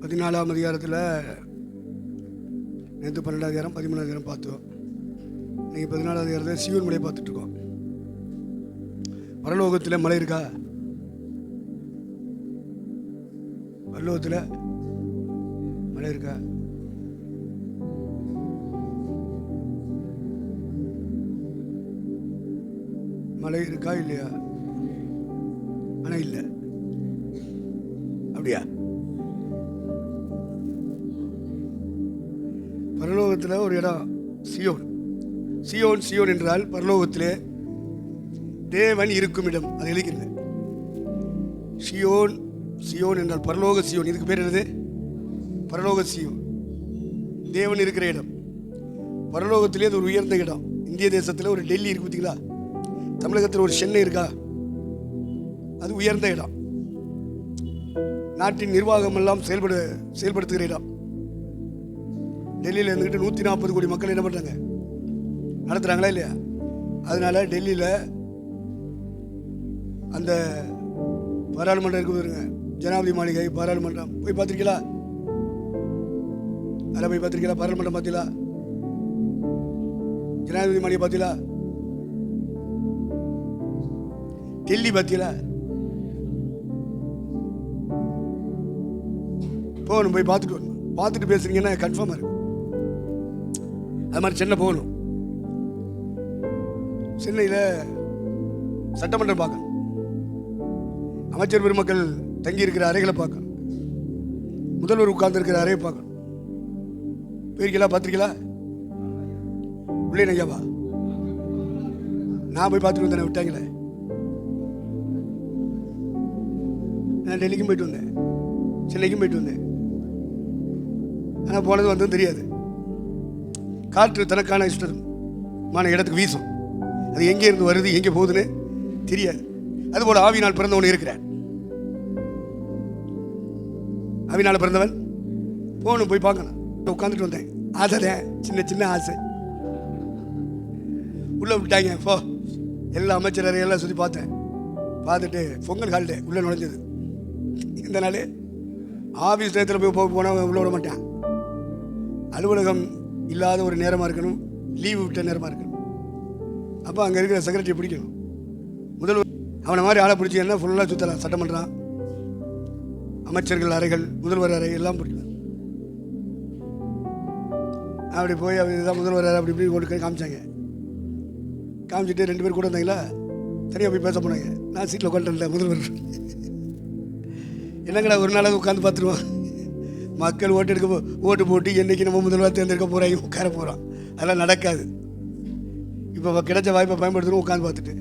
14ஆம் அதிகாரத்தில் நேற்று 12ஆம் அதிகாரம் 13ஆம் அதிகாரம் பார்த்தோம். நீங்கள் 14ஆம் அதிகாரத்தில் சீயோன் மலையை பார்த்துட்ருக்கோம். பரலோகத்தில் மலை இருக்கா? பரலோகத்தில் மலை இருக்கா? மலை இருக்கா இல்லையா? ஆனால் இல்லை. அப்படியா? பரலோகத்தில் ஒரு இடம் சியோன். சியோன் சியோன் என்றால் பரலோகத்திலே தேவன் இருக்கும் இடம். அதை எழுதிக்கிறேன். சியோன் சியோன் என்றால் பரலோக சியோன். இதுக்கு பேர் என்னது? பரலோக சியோன், தேவன் இருக்கிற இடம். பரலோகத்திலே அது ஒரு உயர்ந்த இடம். இந்திய தேசத்தில் ஒரு டெல்லி இருக்கு பார்த்தீங்களா? தமிழகத்தில் ஒரு சென்னை இருக்கா? அது உயர்ந்த இடம். நாட்டின் நிர்வாகம் எல்லாம் செயல்படுத்துகிற இடம். டெல்லியில் இருந்துக்கிட்டு 140 கோடி மக்கள் என்ன பண்ணுறாங்க? நடத்துகிறாங்களா இல்லையா? அதனால டெல்லியில் அந்த பாராளுமன்றம் இருக்கு பாருங்க, ஜனாதிபதி மாளிகை, பாராளுமன்றம் போய் பார்த்துருக்கீங்களா? அதில் போய் பார்த்துருக்கீங்களா? பாராளுமன்றம் பார்த்தீங்களா? ஜனாதிபதி மாளிகை பார்த்தீங்களா? டெல்லி பார்த்தீங்களா? போகணும், போய் பார்த்துட்டு வரணும். பார்த்துட்டு பேசுறீங்கன்னா கன்ஃபார்மாக இருக்கும். அது மாதிரி சென்னை போகணும். சென்னையில் சட்டமன்றம் பார்க்கணும், அமைச்சர் பெருமக்கள் தங்கி இருக்கிற அறைகளை பார்க்கணும், முதல்வர் உட்கார்ந்து இருக்கிற அறையை பார்க்கணும். போயிருக்கீங்களா? பார்த்துருக்கீங்களா? உள்ளே ஐயாவா? நான் போய் பார்த்துட்டு வந்தேன், விட்டாங்களே. நான் டெல்லிக்கும் போயிட்டு வந்தேன், சென்னைக்கும் போயிட்டு வந்தேன். ஆனால் போனது வந்ததும் தெரியாது. காற்று தனக்கான இஷ்டமான இடத்துக்கு வீசும். அது எங்கே இருந்து வருது, எங்கே போகுதுன்னு தெரியாது. அதுபோல் ஆவியினால் பிறந்தவன் இருக்கிறான். ஆவியினால் பிறந்தவன் போகணும், போய் பார்க்கணும். உட்காந்துட்டு வந்தேன். ஆசை, சின்ன சின்ன ஆசை. உள்ளே விட்டாங்க. போ, எல்லா அமைச்சர் அறையெல்லாம் சுற்றி பார்த்தேன். பார்த்துட்டு பொங்கல் ஹாலிடே உள்ளே நுழைஞ்சது. இந்த நாள் ஆஃபீஸ் நேரத்தில் போய் போனால் உள்ள விட மாட்டேன். அலுவலகம் இல்லாத ஒரு நேரமாக இருக்கணும், லீவு விட்ட நேரமாக இருக்கணும். அப்போ அங்கே இருக்கிற செக்ரட்டரியை பிடிக்கணும். முதல்வர் அவனை மாதிரி ஆளை பிடிச்சி என்ன ஃபுல்லாக சுற்றலாம். சட்டமன்றம், அமைச்சர்கள் அறைகள், முதல்வர் அறை எல்லாம் பிடிக்கலாம். அப்படி போய் அப்படி இதுதான் முதல்வர் அறை, அப்படி இப்படி கொண்டு காமிச்சாங்க. காமிச்சிட்டு 2 பேர் கூட வந்தாங்களா, தனியாக போய் பேச போனாங்க. நான் சீட்டில் உட்காந்துட்டேன். முதல்வர் என்னங்கடா ஒரு நாளாவது உட்காந்து பார்த்துருவோம். மக்கள் ஓட்டு போட்டு என்றைக்கு நம்ம முதல்வர் தேர்ந்தெடுக்க போகிறாங்க, உட்கார போகிறோம். அதெல்லாம் நடக்காது. இப்போ கிடைச்ச வாய்ப்பை பயன்படுத்தணும். உட்காந்து பார்த்துட்டு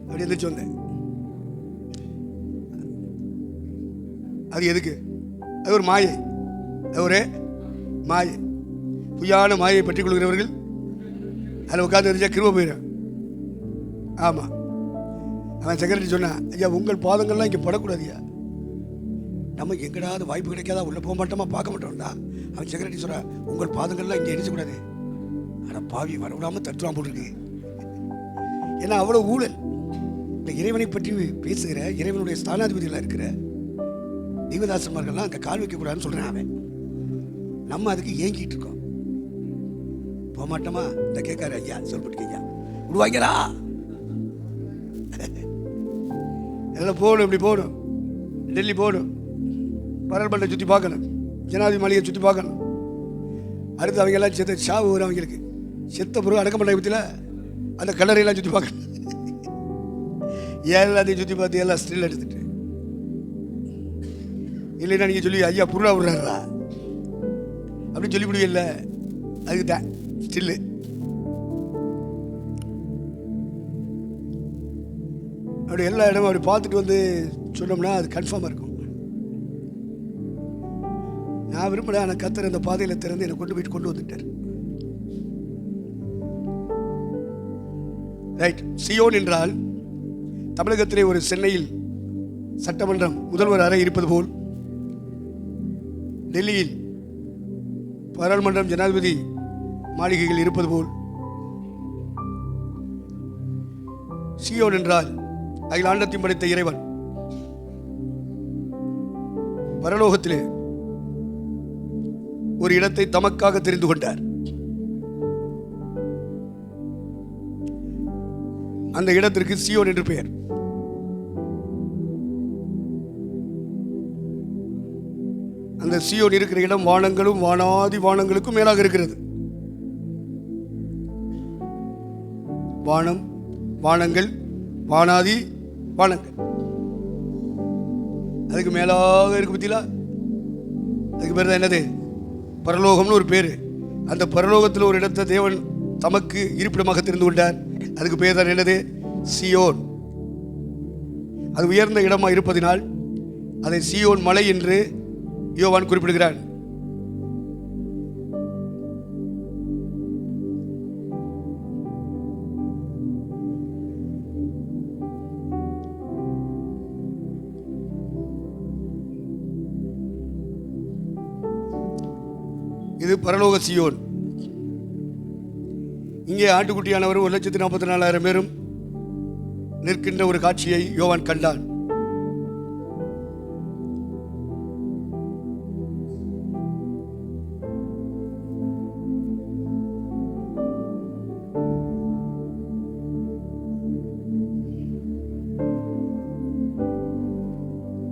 அப்படி எந்திரிச்சு வந்தேன். அது எதுக்கு? அது ஒரு மாயை. அது ஒரு மாயை, பொய்யான மாயை பற்றி கொள்கிறவர்கள் அதில் உட்காந்து தெரிஞ்சா கிருபை போயிடும். ஆமாம், அவன் செக்ரட்டரி சொன்னான், ஐயா உங்கள் பாதங்கள்லாம் இங்கே படக்கூடாது ஐயா. நம்ம எங்கடாவது வாய்ப்பு கிடைக்காதா உள்ளே போக மாட்டோமா, பார்க்க மாட்டோம்டா. அவன் செக்ரட்டரி சொல்கிறான், உங்கள் பாதங்கள்லாம் இங்கே எரிச்சக்கூடாது. ஆனால் பாவி வரவிடாமல் தட்டுவான் போட்டுருக்கு. ஏன்னா அவ்வளோ ஊழல். இந்த இறைவனை பற்றி பேசுகிற, இறைவனுடைய ஸ்தானாதிபதிகளாக இருக்கிற தெய்வதாசன்மார்கள்லாம் அங்கே கால் வைக்கக்கூடாதுன்னு சொல்கிறான் அவன். நம்ம அதுக்கு ஏங்கிட்டு இருக்கோம். போக மாட்டோமா? இந்த கேட்காரு, ஐயா சொல்லிட்டு ஐயா விடுவாங்களா? எல்லாம் போகணும், இப்படி போகணும். டெல்லி போகணும், பாராளுமன்றத்தை சுற்றி பார்க்கணும், ஜனாதிபதி மாளிகையை சுற்றி பார்க்கணும். அடுத்து அவங்க எல்லாம் செத்த சாவு வரும். அவங்களுக்கு செத்த பிறகு அடக்கம் பண்ண பற்றியில் அந்த கல்லறையெல்லாம் சுற்றி பார்க்கணும். எல்லாத்தையும் சுற்றி பார்த்து எல்லாம் ஸ்டில் எடுத்துட்டு இல்லைன்னா நீங்கள் சொல்லி ஐயா புருளா விடுறாரா அப்படின்னு சொல்லி முடியல. அதுக்கு தான் ஸ்டில்லு. அப்படி எல்லா இடமும் அப்படி பார்த்துட்டு வந்து சொன்னோம்னா அது கன்ஃபார்மாக இருக்கும். நான் விரும்பல, ஆனால் கர்த்தர் அந்த பாதையில் திறந்து என்னை கொண்டு வந்துட்டார். ரைட். சியோன் என்றால் தமிழகத்திலே ஒரு சென்னையில் சட்டமன்றம், முதல்வர் அறை இருப்பது போல், டெல்லியில் பாராளுமன்றம், ஜனாதிபதி மாளிகைகள் இருப்பது போல், சியோன் என்றால் அகிலாண்டத்தையும் படைத்த இறைவன் பரலோகத்திலே ஒரு இடத்தை தமக்காக தெரிந்து கொண்டார். அந்த இடத்திற்கு சீயோன் என்று பெயர். அந்த சீயோன் இருக்கிற இடம் வானங்களும் வானாதி வானங்களுக்கும் மேலாக இருக்கிறது. வானம், வானங்கள், வானாதி வானங்கள், அதுக்கு மேலாக இருக்கு பத்தியா. அதுக்கு பேர் தான் என்னது? பரலோகம்னு ஒரு பேரு. அந்த பரலோகத்தில் ஒரு இடத்தை தேவன் தமக்கு இருப்பிடமாக தெரிந்து கொண்டார். அதுக்கு பேர் தான் என்னது? சீயோன். அது உயர்ந்த இடமா இருப்பதினால் அதை சீயோன் மலை என்று யோவான் குறிப்பிடுகிறார். இது பரலோக சீயோன். இங்கே ஆட்டுக்குட்டியானவர் 1,44,000 பேரும் நிற்கின்ற ஒரு காட்சியை யோவான் கண்டான்.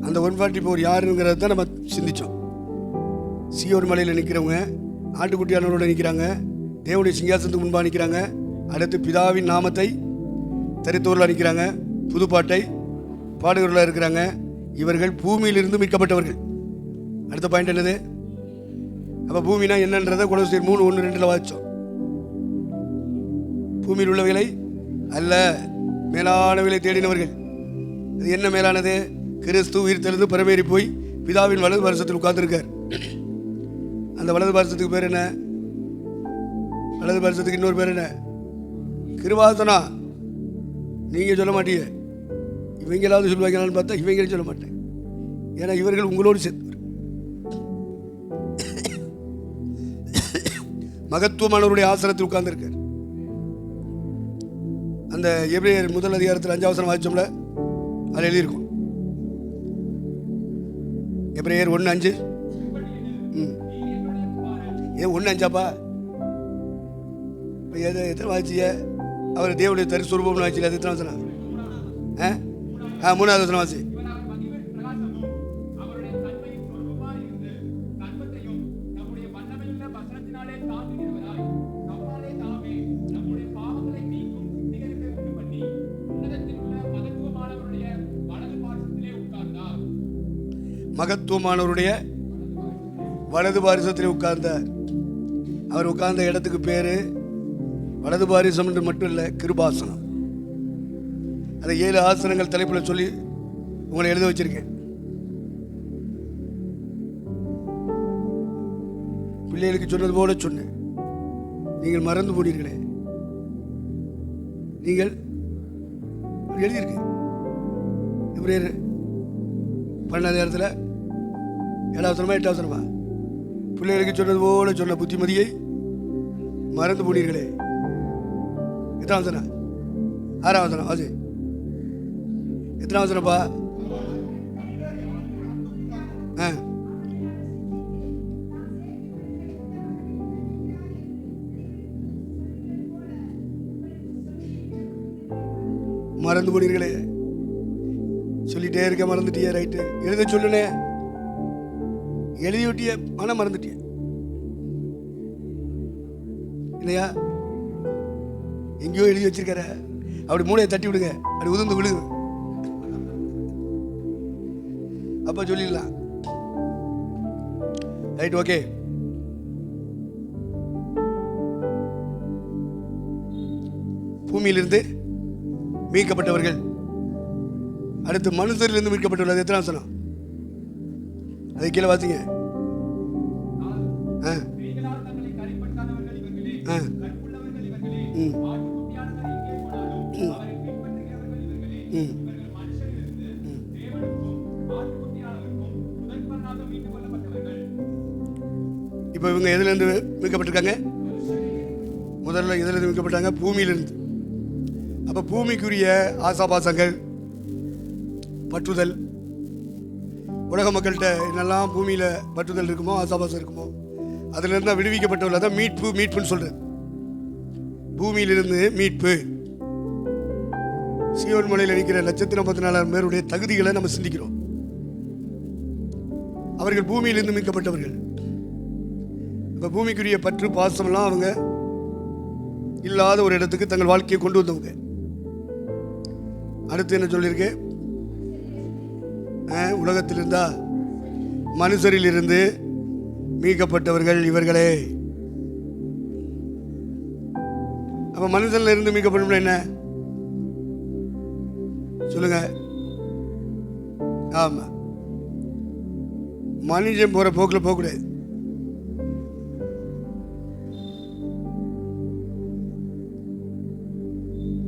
அந்த 144 யாருங்கிறத தான் நம்ம சிந்திச்சோம். சீயோன் மலையில் நிற்கிறவங்க ஆட்டுக்குட்டியானவரோட நிற்கிறாங்க, தேவனுடைய சிங்காசனத்துக்கு முன்பாக நிற்கிறாங்க. அடுத்து பிதாவின் நாமத்தை தரித்தோரில் நிற்கிறாங்க, புதுப்பாட்டை பாடுகிறவர்களாக இருக்கிறாங்க. இவர்கள் பூமியிலிருந்து மீட்கப்பட்டவர்கள். அடுத்த பாயிண்ட் என்னது? அப்போ பூமினா என்னன்றதை கொலோசியர் 3:1-2 வாசிச்சோம். பூமியில் உள்ளவைகளை அல்ல, மேலானவைகளை தேடினவர்கள். அது என்ன மேலானது? கிறிஸ்து உயிர்த்தெழுந்து பரமேறி போய் பிதாவின் வலது பாரசத்தில் உட்கார்ந்துருக்கார். அந்த வலது பாரசத்துக்கு பேர் என்ன? வலது பாரசத்துக்கு இன்னொரு பேர் என்ன? கிருபாசனா. நீங்க சொல்ல மாட்டீங்க, இவங்களாவது சொல்லுவாங்களான்னு பார்த்தா இவங்களும் சொல்ல மாட்டேன். ஏன்னா இவர்கள் உங்களோடு சேர்த்து மகத்துவமானவருடைய ஆசனத்தில் உட்கார்ந்துருக்கார். அந்த எபிரேயர் 1 அதிகாரத்தில் 5 வசனம் வாசிச்சோம்ல, அதில் எழுதியிருக்கும். எபிரேயர் 1:5. ஏன் 1:5? எத்தனை வாசிச்சிய? அவர் தேவனுடைய தரிசுரூபம்னு வாசிச்சில. அது எத்தனை வசனம்? 3வது வசனம் வாசி. மகத்துவமானவருடைய வலது பாரிசத்தில் உட்கார்ந்தார். அவர் உட்கார்ந்த இடத்துக்கு பேரு வலது பாரிசம் என்று மட்டும் இல்லை, கிருபாசனம். அதை 7 ஆசனங்கள் தலைப்பில் சொல்லி உங்களை எழுத வச்சிருக்கேன். பிள்ளைகளுக்கு சொன்னது போல சொன்னேன். நீங்கள் மறந்து போனீர்களே. நீங்கள் எழுதியிருக்கு எபிரேயர் 12 நேரத்தில் 7 அவசரமா 8 அவசரமா? பிள்ளைகளுக்கு சொன்னது போல சொன்ன புத்திமதியை மறந்து போனீர்களே. எத்தனை அவசரம்? 6 அவசரம். அது எத்தனை அவசரப்பா? மறந்து போனீர்களே. சொல்லிட்டே இருக்க, மறந்துட்டிய. ரைட்டு, எழுத சொல்லுனே, எழுதி விட்டிய, மனம் மறந்துட்டிய இல்லையா? எங்கேயோ எழுதி வச்சிருக்கார, அப்படி மூளையை தட்டி விடுங்க, அப்படி உதிர்ந்து விழுகு. அப்ப சொல்லிடலாம். Right, okay. பூமியிலிருந்து மீட்கப்பட்டவர்கள். அடுத்து மனுஷரிலிருந்து மீட்கப்பட்டவர்கள். அது எத்தனை வசனம்? அதை கீழே வாசிங்க. இப்போ இவங்க எதுலேருந்து மீட்கப்பட்டிருக்காங்க? முதல்ல எதுலேருந்து மீட்கப்பட்டாங்க? பூமியிலிருந்து. அப்போ பூமிக்குரிய ஆசாபாசங்கள், பற்றுதல், உலக மக்கள்கிட்ட என்னெல்லாம் பூமியில் பற்றுதல் இருக்குமோ, ஆசாபாசம் இருக்குமோ, அதுல இருந்தா விடுவிக்கப்பட்டவர்கள் தான் மீட்புன்னு சொல்றது. பூமியிலிருந்து மீட்பு. சீயோன் மலையில் இருக்கிற 1,54,000 பேருடைய தகுதிகளை நம்ம சிந்திக்கிறோம். அவர்கள் பூமியிலிருந்து மீட்கப்பட்டவர்கள். இப்ப பூமிக்குரிய பற்று பாசம்லாம் அவங்க இல்லாத ஒரு இடத்துக்கு தங்கள் வாழ்க்கையை கொண்டு வந்தவங்க. அடுத்து என்ன சொல்லியிருக்கு? உலகத்தில் இருந்தா மனுஷரில் இருந்து மீட்கப்பட்டவர்கள் இவர்களே. அப்ப மனுஷன்ல இருந்து மீட்கப்படும் என்ன சொல்லுங்க? ஆமா, மனுஷன் போற போக்குல போகக்கூடாது.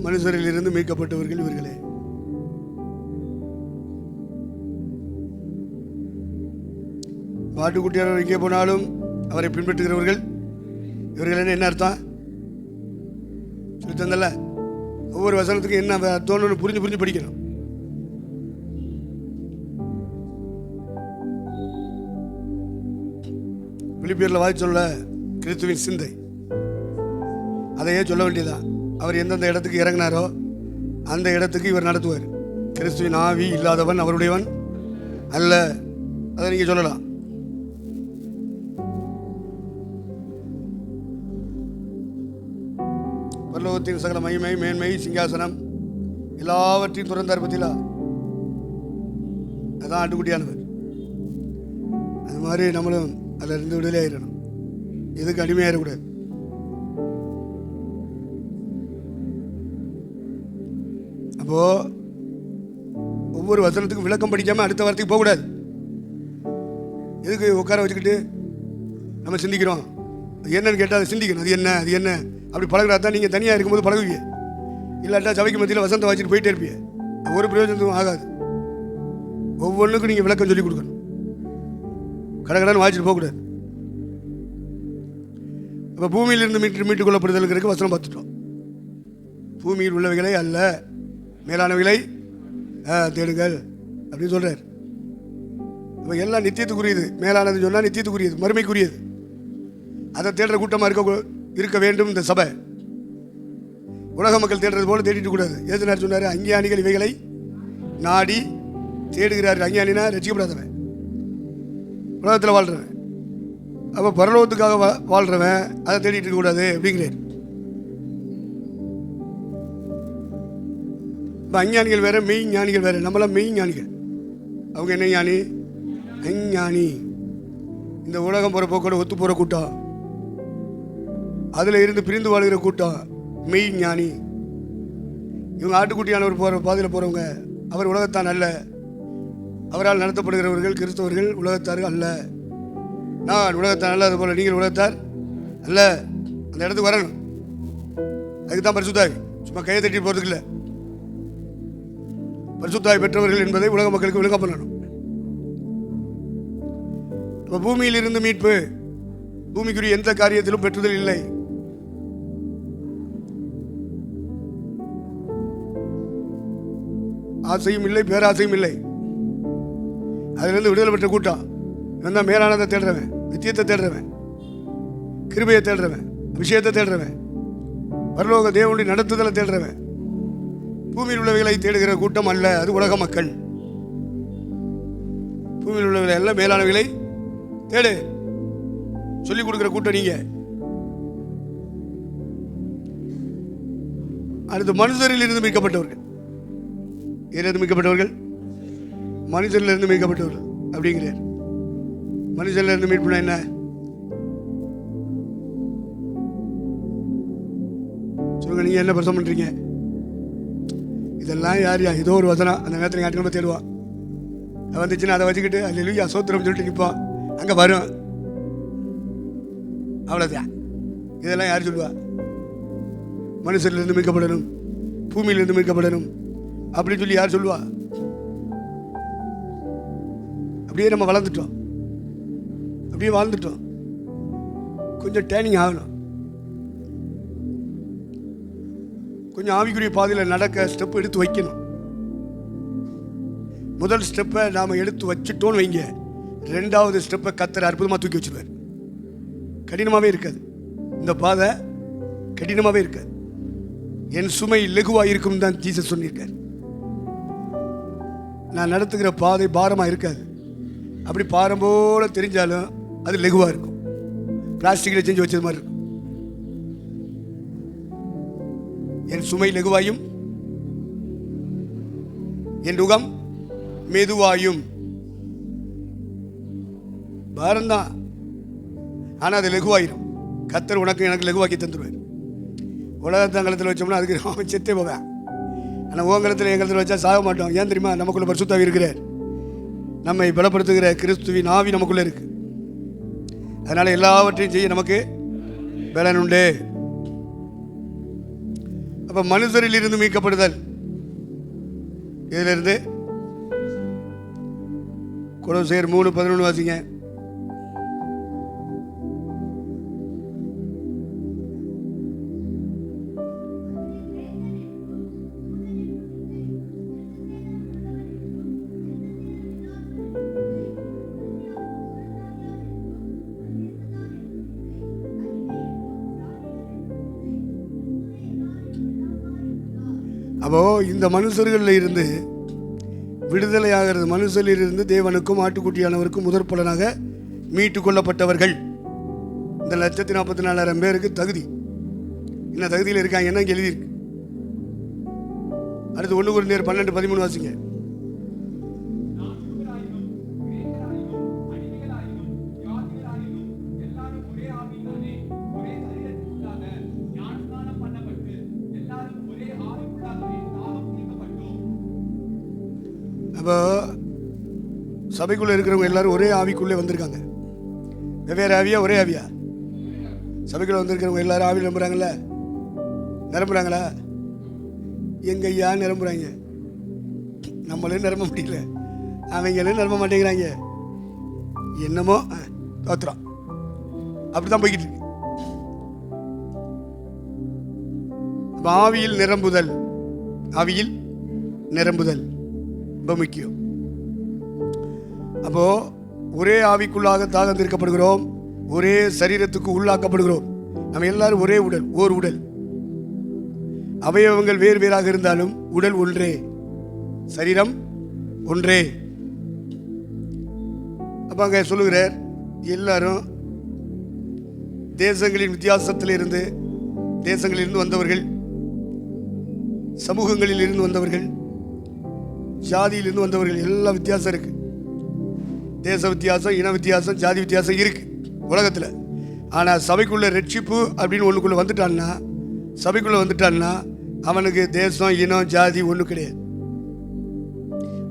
மனுஷரில் இருந்து மீட்கப்பட்டவர்கள் இவர்களே. ஆட்டுக்குட்டியார் எங்கே போனாலும் அவரை பின்பற்றுகிறவர்கள் இவர்கள். என்ன அர்த்தம் சொல்லி தந்தல? ஒவ்வொரு வசனத்துக்கும் என்ன அர்த்தம்னு புரிஞ்சு படிக்கணும். பிலிப்பியர்ல வாய் சொல்ல கிறிஸ்துவின் சிந்தை அதையே சொல்ல வேண்டியதான். அவர் எந்தெந்த இடத்துக்கு இறங்கினாரோ அந்த இடத்துக்கு இவர் நடத்துவார். கிறிஸ்துவின் ஆவி இல்லாதவன் அவருடையவன் அல்ல. அதை நீங்க சொல்லலாம். பரலோகத்தின் சகல மகிமை மேன்மை சிங்காசனம் எல்லாவற்றையும் துறந்தார் பத்திலா. அதான் ஆட்டுக்குட்டியானவர். அது மாதிரி நம்மளும் அதில் இருந்து விடுதலை ஆயிடணும். எதுக்கு அடிமையாயிடக்கூடாது. அப்போ ஒவ்வொரு வசனத்துக்கும் விளக்கம் படிக்காம அடுத்த வாரத்துக்கு போகக்கூடாது. எதுக்கு உட்கார வச்சுக்கிட்டு நம்ம சிந்திக்கிறோம்? என்னன்னு கேட்டால் அதை சிந்திக்கணும். அது என்ன அப்படி பழகிறா தான் நீங்கள் தனியாக இருக்கும்போது பழகுவீங்க. இல்லாட்டா சபைக்கு மத்தியில் வசந்த வாசிட்டு போயிட்டே இருப்பீங்க. ஒரு பிரயோஜனத்துக்கும் ஆகாது. ஒவ்வொன்றுக்கும் நீங்கள் விளக்கம் சொல்லி கொடுக்கணும். கடகடான்னு வாசிட்டு போகக்கூடாது. இப்போ பூமியிலிருந்து மீட்டு கொள்ளப்படுதலுக்கு வசனம் பார்த்துட்டோம். பூமியில் உள்ளவைகளை அல்ல மேலானவைகளை தேடுங்கள் அப்படின்னு சொல்கிறார். இப்போ எல்லாம் நித்தியத்துக்குரியது. மேலானது சொன்னால் நித்தியத்துக்குரியது, மறுமைக்குரியது. அதை தேடுற கூட்டமாக இருக்க வேண்டும் இந்த சபை. உலக மக்கள் தேடுறது போல தேடிட்டு கூடாது. ஏசுநாதர் சொன்னார், அஞ்ஞானிகள் இவைகளை நாடி தேடுகிறார்கள். அஞ்ஞானினா ரட்சிக்கப்படாதவன், உலகத்தில் வாழ்றவன். அப்போ பரலோகத்துக்காக வாழ்றவன் அதை தேடிட்டு இருக்கக்கூடாது அப்படிங்கிறார். இப்போ அஞ்ஞானிகள் வேற, மெய் ஞானிகள் வேற. நம்மளாம் மெய் ஞானிகள். அவங்க என்ன ஞானி? அஞ்ஞானி. இந்த உலகம் போகிற போக்கோட ஒத்து போகிற கூட்டம், அதில் இருந்து பிரிந்து வாழ்கிற கூட்டம் மெய் ஞானி. இவங்க ஆட்டுக்குட்டியானவர் போகிற பாதையில் போகிறவங்க. அவர் உலகத்தான் அல்ல. அவரால் நடத்தப்படுகிறவர்கள் கிறிஸ்தவர்கள் உலகத்தார்கள் அல்ல. நான் உலகத்தான் அல்ல, அது போல் நீங்கள் உலகத்தார் அல்ல. அந்த இடத்துக்கு வரணும். அதுக்கு தான் பரிசுத்தாவி. சும்மா கையை தட்டி போகிறதுக்கு இல்லை. பரிசுத்தாவி பெற்றவர்கள் என்பதை உலக மக்களுக்கு விளங்க பண்ணணும். இப்போ பூமியில் இருந்து மீட்பு. பூமிக்குரிய எந்த காரியத்திலும் பெற்றுதல் இல்லை. ஆசையும் இல்லை, பேராசையும் இல்லை. அதிலிருந்து விடுதலை பெற்ற கூட்டம். இவன் தான் மேலானதை தேடுறவன், நித்தியத்தை தேடுறவன், கிருபையை தேடுறவன், விஷயத்தை தேடுறவன், பரலோக தேவனுடைய நடத்துதலை தேடுறவன். பூமியில் உள்ளவைகளை தேடுகிற கூட்டம் அல்ல. அது உலக மக்கள். பூமியில் உள்ளவைகளை அல்ல, மேலானவைகளை தேடு சொல்லிக் கொடுக்கிற கூட்டம் நீங்க. அடுத்து மனுஷரில் இருந்து மீட்கப்பட்டவர்கள். இருந்து மீட்கப்பட்டவர்கள் மனுஷரில் இருந்து மீட்கப்பட்டவர்கள் அப்படிங்கிறார். மனுஷன்ல இருந்து மீட்புனா என்ன? சொல்லுங்க, நீங்க என்ன பிரசவம் பண்றீங்க? இதெல்லாம் யார்? ஏதோ ஒரு வசனம் அந்த நேரத்தில் ஞாயிற்றுக்கிழமை தேடுவான். அது வந்துச்சுன்னா அதை வச்சுக்கிட்டு அல்லேலூயா சோத்திரம் சொல்லிட்டு நிற்பான். அங்கே வரும், அவ்வளோதான். இதெல்லாம் யார் சொல்லுவா? மனுஷரிலிருந்து மீட்கப்படணும், பூமியிலிருந்து மீட்கப்படணும் அப்படின்னு சொல்லி யார் சொல்லுவா? அப்படியே நம்ம வளர்ந்துட்டோம், அப்படியே வாழ்ந்துட்டோம். கொஞ்சம் டேர்னிங் ஆகணும். கொஞ்சம் ஆவிக்குரிய பாதையில் நடக்க ஸ்டெப் எடுத்து வைக்கணும். முதல் ஸ்டெப்பை நாம் எடுத்து வச்சுட்டோன்னு வைங்க, ரெண்டாவது ஸ்டெப்பை கத்தர் அற்புதமாக தூக்கி வச்சுருவார். கடினமாகவே இருக்காது. இந்த பாதை கடினமாகவே இருக்காது. என் சுமை லெகுவாக இருக்கும் தான் ஜீசஸ் சொல்லியிருக்கார். நான் நடத்துகிற பாதை பாரமாக இருக்காது. அப்படி பாரம் போல தெரிஞ்சாலும் அது லெகுவாக இருக்கும். பிளாஸ்டிக்கில் செஞ்சு வச்சது மாதிரி இருக்கும். என் சுமை லெகுவாயும் என் நுகம் மெதுவாயும். பாரம்தான், ஆனால் அது லெகுவாயிரும். கர்த்தர் உனக்கு எனக்கு லெகுவாக்கி தந்துடுவார். உலகத்தங்கலத்தில் வச்சோம்னா அதுக்கு அவன் செத்தே போவேன். ஆனால் ஓங்கலத்தில் எங்கலத்தில் வச்சா சாக மாட்டோம். ஏன் தெரியுமா? நமக்குள்ள பரிசுத்தாவி இருக்கிறார். நம்மை பலப்படுத்துகிற கிறிஸ்துவின் ஆவி நமக்குள்ளே இருக்கு. அதனால் எல்லாவற்றையும் செய்ய நமக்கு பலன் உண்டு. அப்போ மனுஷரில் இருந்து மீட்கப்படுதல் இதிலிருந்து கொலோசியர் 3:11 வாசிங்க. அப்போ இந்த மனுஷர்களில் இருந்து விடுதலை ஆகிறது. மனுஷரிலிருந்து தேவனுக்கும் ஆட்டுக்குட்டியானவருக்கும் முதற் பலனாக மீட்டு கொள்ளப்பட்டவர்கள் இந்த 1,44,000 பேருக்கு தகுதி. என்ன தகுதியில் இருக்காங்க? என்ன எழுதியிருக்கு? அடுத்து 1 கொரிந்தியர் 12:13 வாசிங்க. அப்போ சபைக்குள்ளே இருக்கிறவங்க எல்லாரும் ஒரே ஆவிக்குள்ளே வந்திருக்காங்க. வெவ்வேறு ஆவியா ஒரே ஆவியா? சபைக்குள்ளே வந்திருக்கிறவங்க எல்லாரும் ஆவி நிரம்புறாங்கல்ல? நிரம்புறாங்களா? எங்க ஐயா நிரம்புறாங்க. நம்மளே நிரம்ப முடியல, அவங்களே நிரம்ப மாட்டேங்கிறாங்க. என்னமோ தோத்துறோம். அப்படிதான் போய்கிட்டு இருக்கு. ஆவியில் நிரம்புதல், ஆவியில் நிரம்புதல் ரொம்ப முக்கியம். அப்போ ஒரே ஆவிக்குள்ளாக தாகந்திருக்கப்படுகிறோம், ஒரே சரீரத்துக்கு உள்ளாக்கப்படுகிறோம். நம்ம எல்லாரும் ஒரே உடல், ஓர் உடல். அவயவங்கள் வேறு வேறாக இருந்தாலும் உடல் ஒன்றே, சரீரம் ஒன்றே. அப்ப அங்க சொல்லுகிறார், எல்லாரும் தேசங்களின் வித்தியாசத்தில் இருந்து, தேசங்களில் இருந்து வந்தவர்கள், சமூகங்களில் இருந்து வந்தவர்கள், ஜாதியிலிருந்து வந்தவர்கள். எல்லாம் வித்தியாசம் இருக்கு. தேச வித்தியாசம், இன வித்தியாசம், ஜாதி வித்தியாசம் இருக்கு உலகத்தில். ஆனால் சபைக்குள்ள ரட்சிப்பு அப்படின்னு ஒன்றுக்குள்ள வந்துட்டான்னா, சபைக்குள்ள வந்துட்டான்னா அவனுக்கு தேசம், இனம், ஜாதி ஒன்றும் கிடையாது.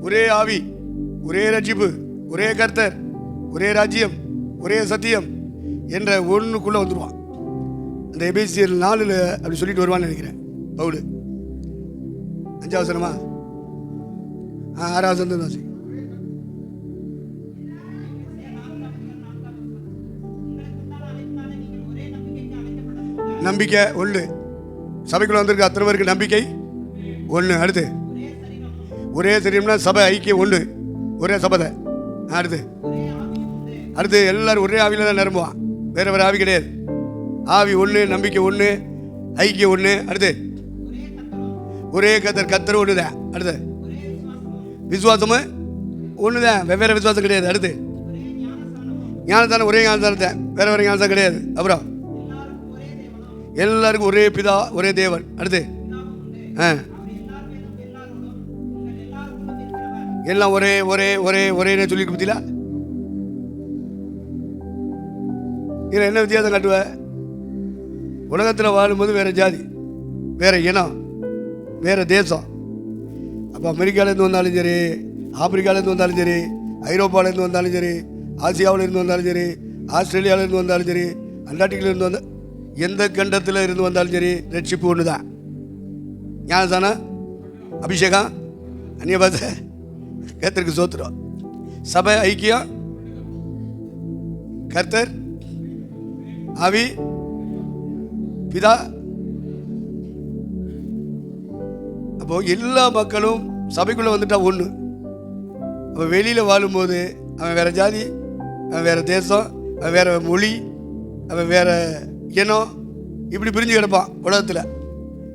ஒரே ஆவி, ஒரே ரட்சிப்பு, ஒரே கர்த்தர், ஒரே ராஜ்யம், ஒரே சத்தியம் என்ற ஒன்றுக்குள்ள வந்துடுவான். அந்த எபேசியர் 4 அப்படி சொல்லிட்டு வருவான்னு நினைக்கிறேன் பவுல். 5வது வசனமா? 6வது வசனம் வாசி. நம்பிக்கை ஒன்று. சபைக்குள்ள வந்திருக்க அத்தனை பேருக்கு நம்பிக்கை ஒன்று. அடுத்து ஒரே சரீரம்னா சபை ஐக்கியம் ஒன்று, ஒரே சபை. அடுத்து எல்லாரும் ஒரே ஆவியில தான் நிரம்புவான். வேற வேற ஆவி கிடையாது. ஆவி ஒன்று, நம்பிக்கை ஒன்று, ஐக்கியம் ஒன்று. அடுத்து ஒரே கர்த்தர், கர்த்தர் ஒன்று தான். அடுத்து விசுவாசமும் ஒன்று தான், வெவ்வேறு விசுவாசம் கிடையாது. அடுத்து ஞானத்தான ஒரே ஞானத்தானத்தை, வேற வேற ஞானத்தான் கிடையாது. அப்புறம் எல்லாருக்கும் ஒரே பிதா, ஒரே தேவன். அடுத்து எல்லாம் ஒரே ஒரே ஒரே ஒரேன்னு சொல்லிட்டு பத்தியா? இதில் என்ன வித்தியாசம் காட்டுவ? உலகத்தில் வாழும்போது வேற ஜாதி, வேற இனம், வேற தேசம். அப்போ அமெரிக்காவிலேருந்து வந்தாலும் சரி, ஆப்பிரிக்காவிலேருந்து வந்தாலும் சரி, ஐரோப்பாவிலேருந்து வந்தாலும் சரி, ஆசியாவிலேருந்து வந்தாலும் சரி, ஆஸ்திரேலியாவிலேருந்து வந்தாலும் சரி, அண்டார்டிகிலேருந்து வந்த எந்த கண்டத்தில் இருந்து வந்தாலும் சரி, ரட்சிப்பு ஒன்று தான். ஞானதானம், அபிஷேகம், அந்நிய பாஷை, கர்த்தருக்கு ஸ்தோத்திரம். சபை ஐக்கியம், கர்த்தர், ஆவி, பிதா. அப்போ எல்லா மக்களும் சபைக்குள்ள வந்துட்டா ஒன்று. அப்போ வெளியில் வாழும்போது அவன் வேற ஜாதி, அவன் வேற தேசம், அவன் வேற மொழி, அவன் வேற எண்ணம் இப்படி பிரிஞ்சு கிடப்பான் உலகத்தில்.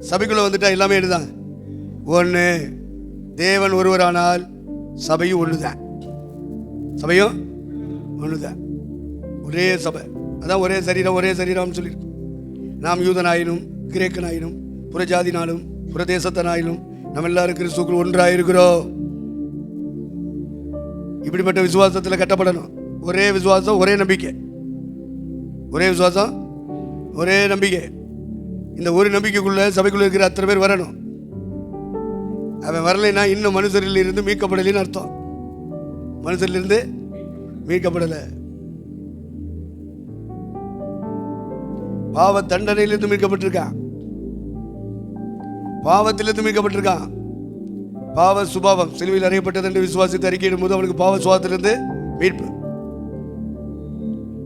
சபைக்குள்ளே வந்துட்டா எல்லாமே எடுதான் ஒன்று. தேவன் ஒருவரானால் சபையும் ஒன்று தான். சபையும் ஒன்று தான், ஒரே சபை. அதான் ஒரே சரீரம் ஒரே சரீரம்னு சொல்லியிருக்கோம். நாம் யூதனாயினும் கிரேக்கனாயினும் புறஜாதினாலும் புறதேசத்தனாயினும் நம்ம எல்லாரும் கிறிஸ்துக்குள் ஒன்றாயிருக்கிறோம். இப்படிப்பட்ட விசுவாசத்தில் கட்டப்படணும். ஒரே விசுவாசம் ஒரே நம்பிக்கை, ஒரே விசுவாசம் ஒரே நம்பிக்கை. இந்த ஒரு நம்பிக்கைக்குள்ள சபைக்குள்ள இருக்கிற அத்தனை பேர் வரணும். அவன் வரலைன்னா இன்னும் மனுஷரில் இருந்து மீட்கப்படலைன்னு அர்த்தம். மனுஷரிலிருந்து மீட்கப்படலை. பாவ தண்டனையிலிருந்து மீட்கப்பட்டிருக்கான், பாவத்திலிருந்து மீட்கப்பட்டிருக்கான். பாவ சுபாவம் சிலுவையில் அறியப்பட்டது என்று விசுவாசித்து அறிக்கையிடும் போது அவனுக்கு பாவ சுபாவத்திலிருந்து மீட்பு.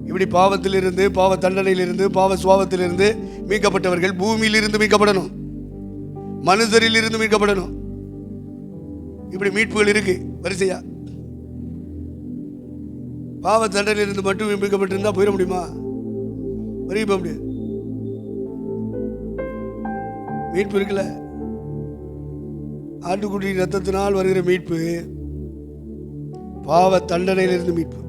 இப்படி பாவத்திலிருந்து பாவ தண்டனையிலிருந்து பாவ சுபாவத்திலிருந்து மீட்கப்பட்டவர்கள் பூமியிலிருந்து மீட்கப்படணும், மனுஷரில் இருந்து மீட்கப்படணும். இப்படி மீட்புகள் இருக்கு வரிசையா. பாவ தண்டனையிலிருந்து மட்டும் மீட்கப்பட்டிருந்தா போயிட முடியுமா? வரைய போக முடியாது. மீட்பு இருக்குல்ல, ஆட்டுக்குடி ரத்தத்தினால் வருகிற மீட்பு பாவ தண்டனையிலிருந்து மீட்பு.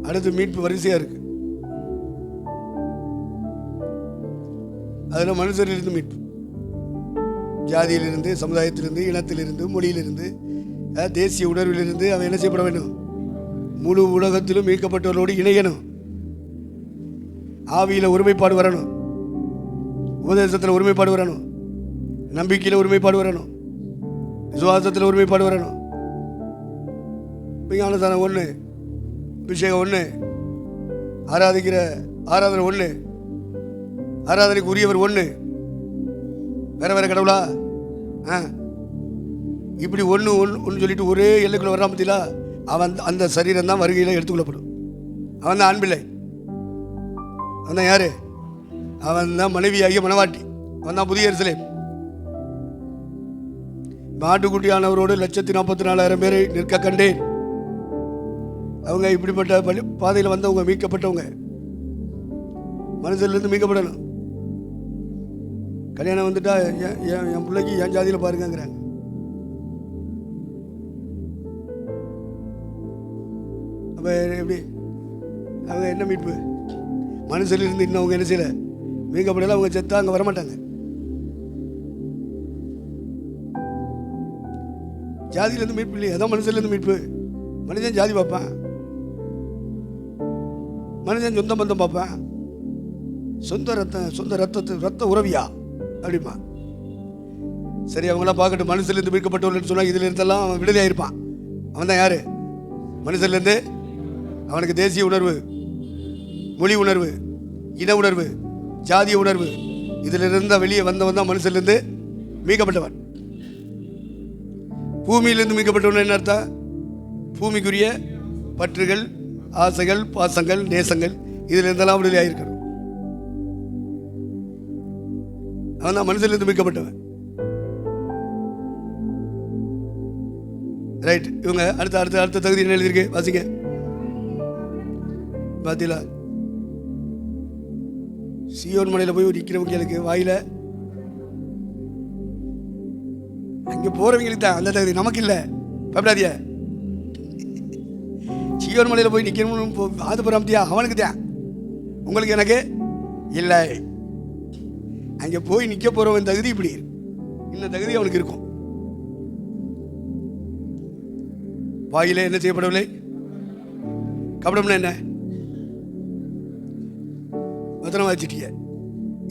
அடுத்து மீட்பு வரிசையா இருக்கு. அதில் மனுஷரிலிருந்து மீட்பு, ஜாதியிலிருந்து, சமுதாயத்திலிருந்து, இனத்திலிருந்து, மொழியிலிருந்து, தேசிய உணர்விலிருந்து அவன் என்ன செய்யப்பட வேண்டும்? முழு உலகத்திலும் மீட்கப்பட்டவர்களோடு இணையணும். ஆவியில் ஒருமைப்பாடு வரணும், உபதேசத்தில் ஒருமைப்பாடு வரணும், நம்பிக்கையில் ஒருமைப்பாடு வரணும், விசுவாசத்தில் ஒருமைப்பாடு வரணும். ஞானஸ்நானம் ஒன்று, அபிஷேகம் ஒன்று, ஆராதிக்கிற ஆராதனை ஒன்று, ஆராதனைக்கு உரியவர் ஒன்று, வேற வேற கடவுளா? இப்படி ஒன்று ஒன்று சொல்லிட்டு ஒரே எல்லைக்குள்ள வர்றான் பத்திலா, அவன் அந்த சரீரம் தான் வருகையில் எடுத்துக்கொள்ளப்படும். அவன் தான் ஆண்பிள்ளை, அவன் தான் யாரு? அவன் தான் மனைவியாகிய மணவாட்டி, அவன் தான் புதிய எருசலேம். ஆட்டுக்குட்டியானவரோடு 1,44,000 பேரை நிற்க கண்டேன். அவங்க இப்படிப்பட்ட பாதையில் வந்தவங்க, மீட்கப்பட்டவங்க, மனுஷன்லேருந்து மீட்கப்படணும். கல்யாணம் வந்துட்டா என் பிள்ளைக்கு என் ஜாதியில் பாருங்கிறாங்க. அப்போ எப்படி அவங்க என்ன மீட்பு? மனுஷன்லேருந்து இன்னும் அவங்க என்ன செய்யல, மீட்கப்படலை. அவங்க செத்தா அங்கே வரமாட்டாங்க. ஜாதியிலேருந்து மீட்பு இல்லையா? அதான் மனுஷன்லேருந்து மீட்பு. மனுஷன் ஜாதி பார்ப்பான், மனுஷன் சொந்த பந்தம் பார்ப்பான். சொந்த ரத்த உறவியா அப்படிமா? சரி, அவங்களாம் பார்க்கட்டும். மனுஷன்லேருந்து மீட்கப்பட்டவர்கள் சொன்னால் இதில் இருந்தெல்லாம் அவன் விடுதலையாக இருப்பான். அவன் தான் யாரு? மனுஷன்லேருந்து அவனுக்கு தேசிய உணர்வு, மொழி உணர்வு, இன உணர்வு, ஜாதிய உணர்வு, இதில் இருந்தால் வெளியே வந்தவன் தான் மனுஷன்லேருந்து மீட்கப்பட்டவன். பூமியிலிருந்து மீட்கப்பட்டவன் என்ன அர்த்தம்? பூமிக்குரிய பற்றுகள், ஆசைகள், பாசங்கள், நேசங்கள், இதில் இருந்தெல்லாம் விடுதலையாக இருக்கணும். அவன் தான் மனுஷன்லேருந்து மீட்கப்பட்டவன். ரைட். இவங்க அடுத்த அடுத்த அடுத்த தகுதி என்ன எழுதியிருக்கு வாசிங்க. பார்த்தீங்களா? சியோன் மலையில் போய் நிற்கிறவங்களுக்கு வாயில அங்கே போறவங்களுக்கு தான் அந்த தகுதி, நமக்கு இல்லை. பயப்படாதிய. சியோன் மலையில் போய் நிற்கணும்னு ஆதுபுரம்தியா அவனுக்கு தான், உங்களுக்கு எனக்கு இல்லை. அங்கே போய் நிற்க போறவன் தகுதி இப்படி, இந்த தகுதி அவனுக்கு இருக்கும். வாயில என்ன செய்யப்படவில்லை? கபடம்னா என்ன? வசனம் வாசிட்டீங்க,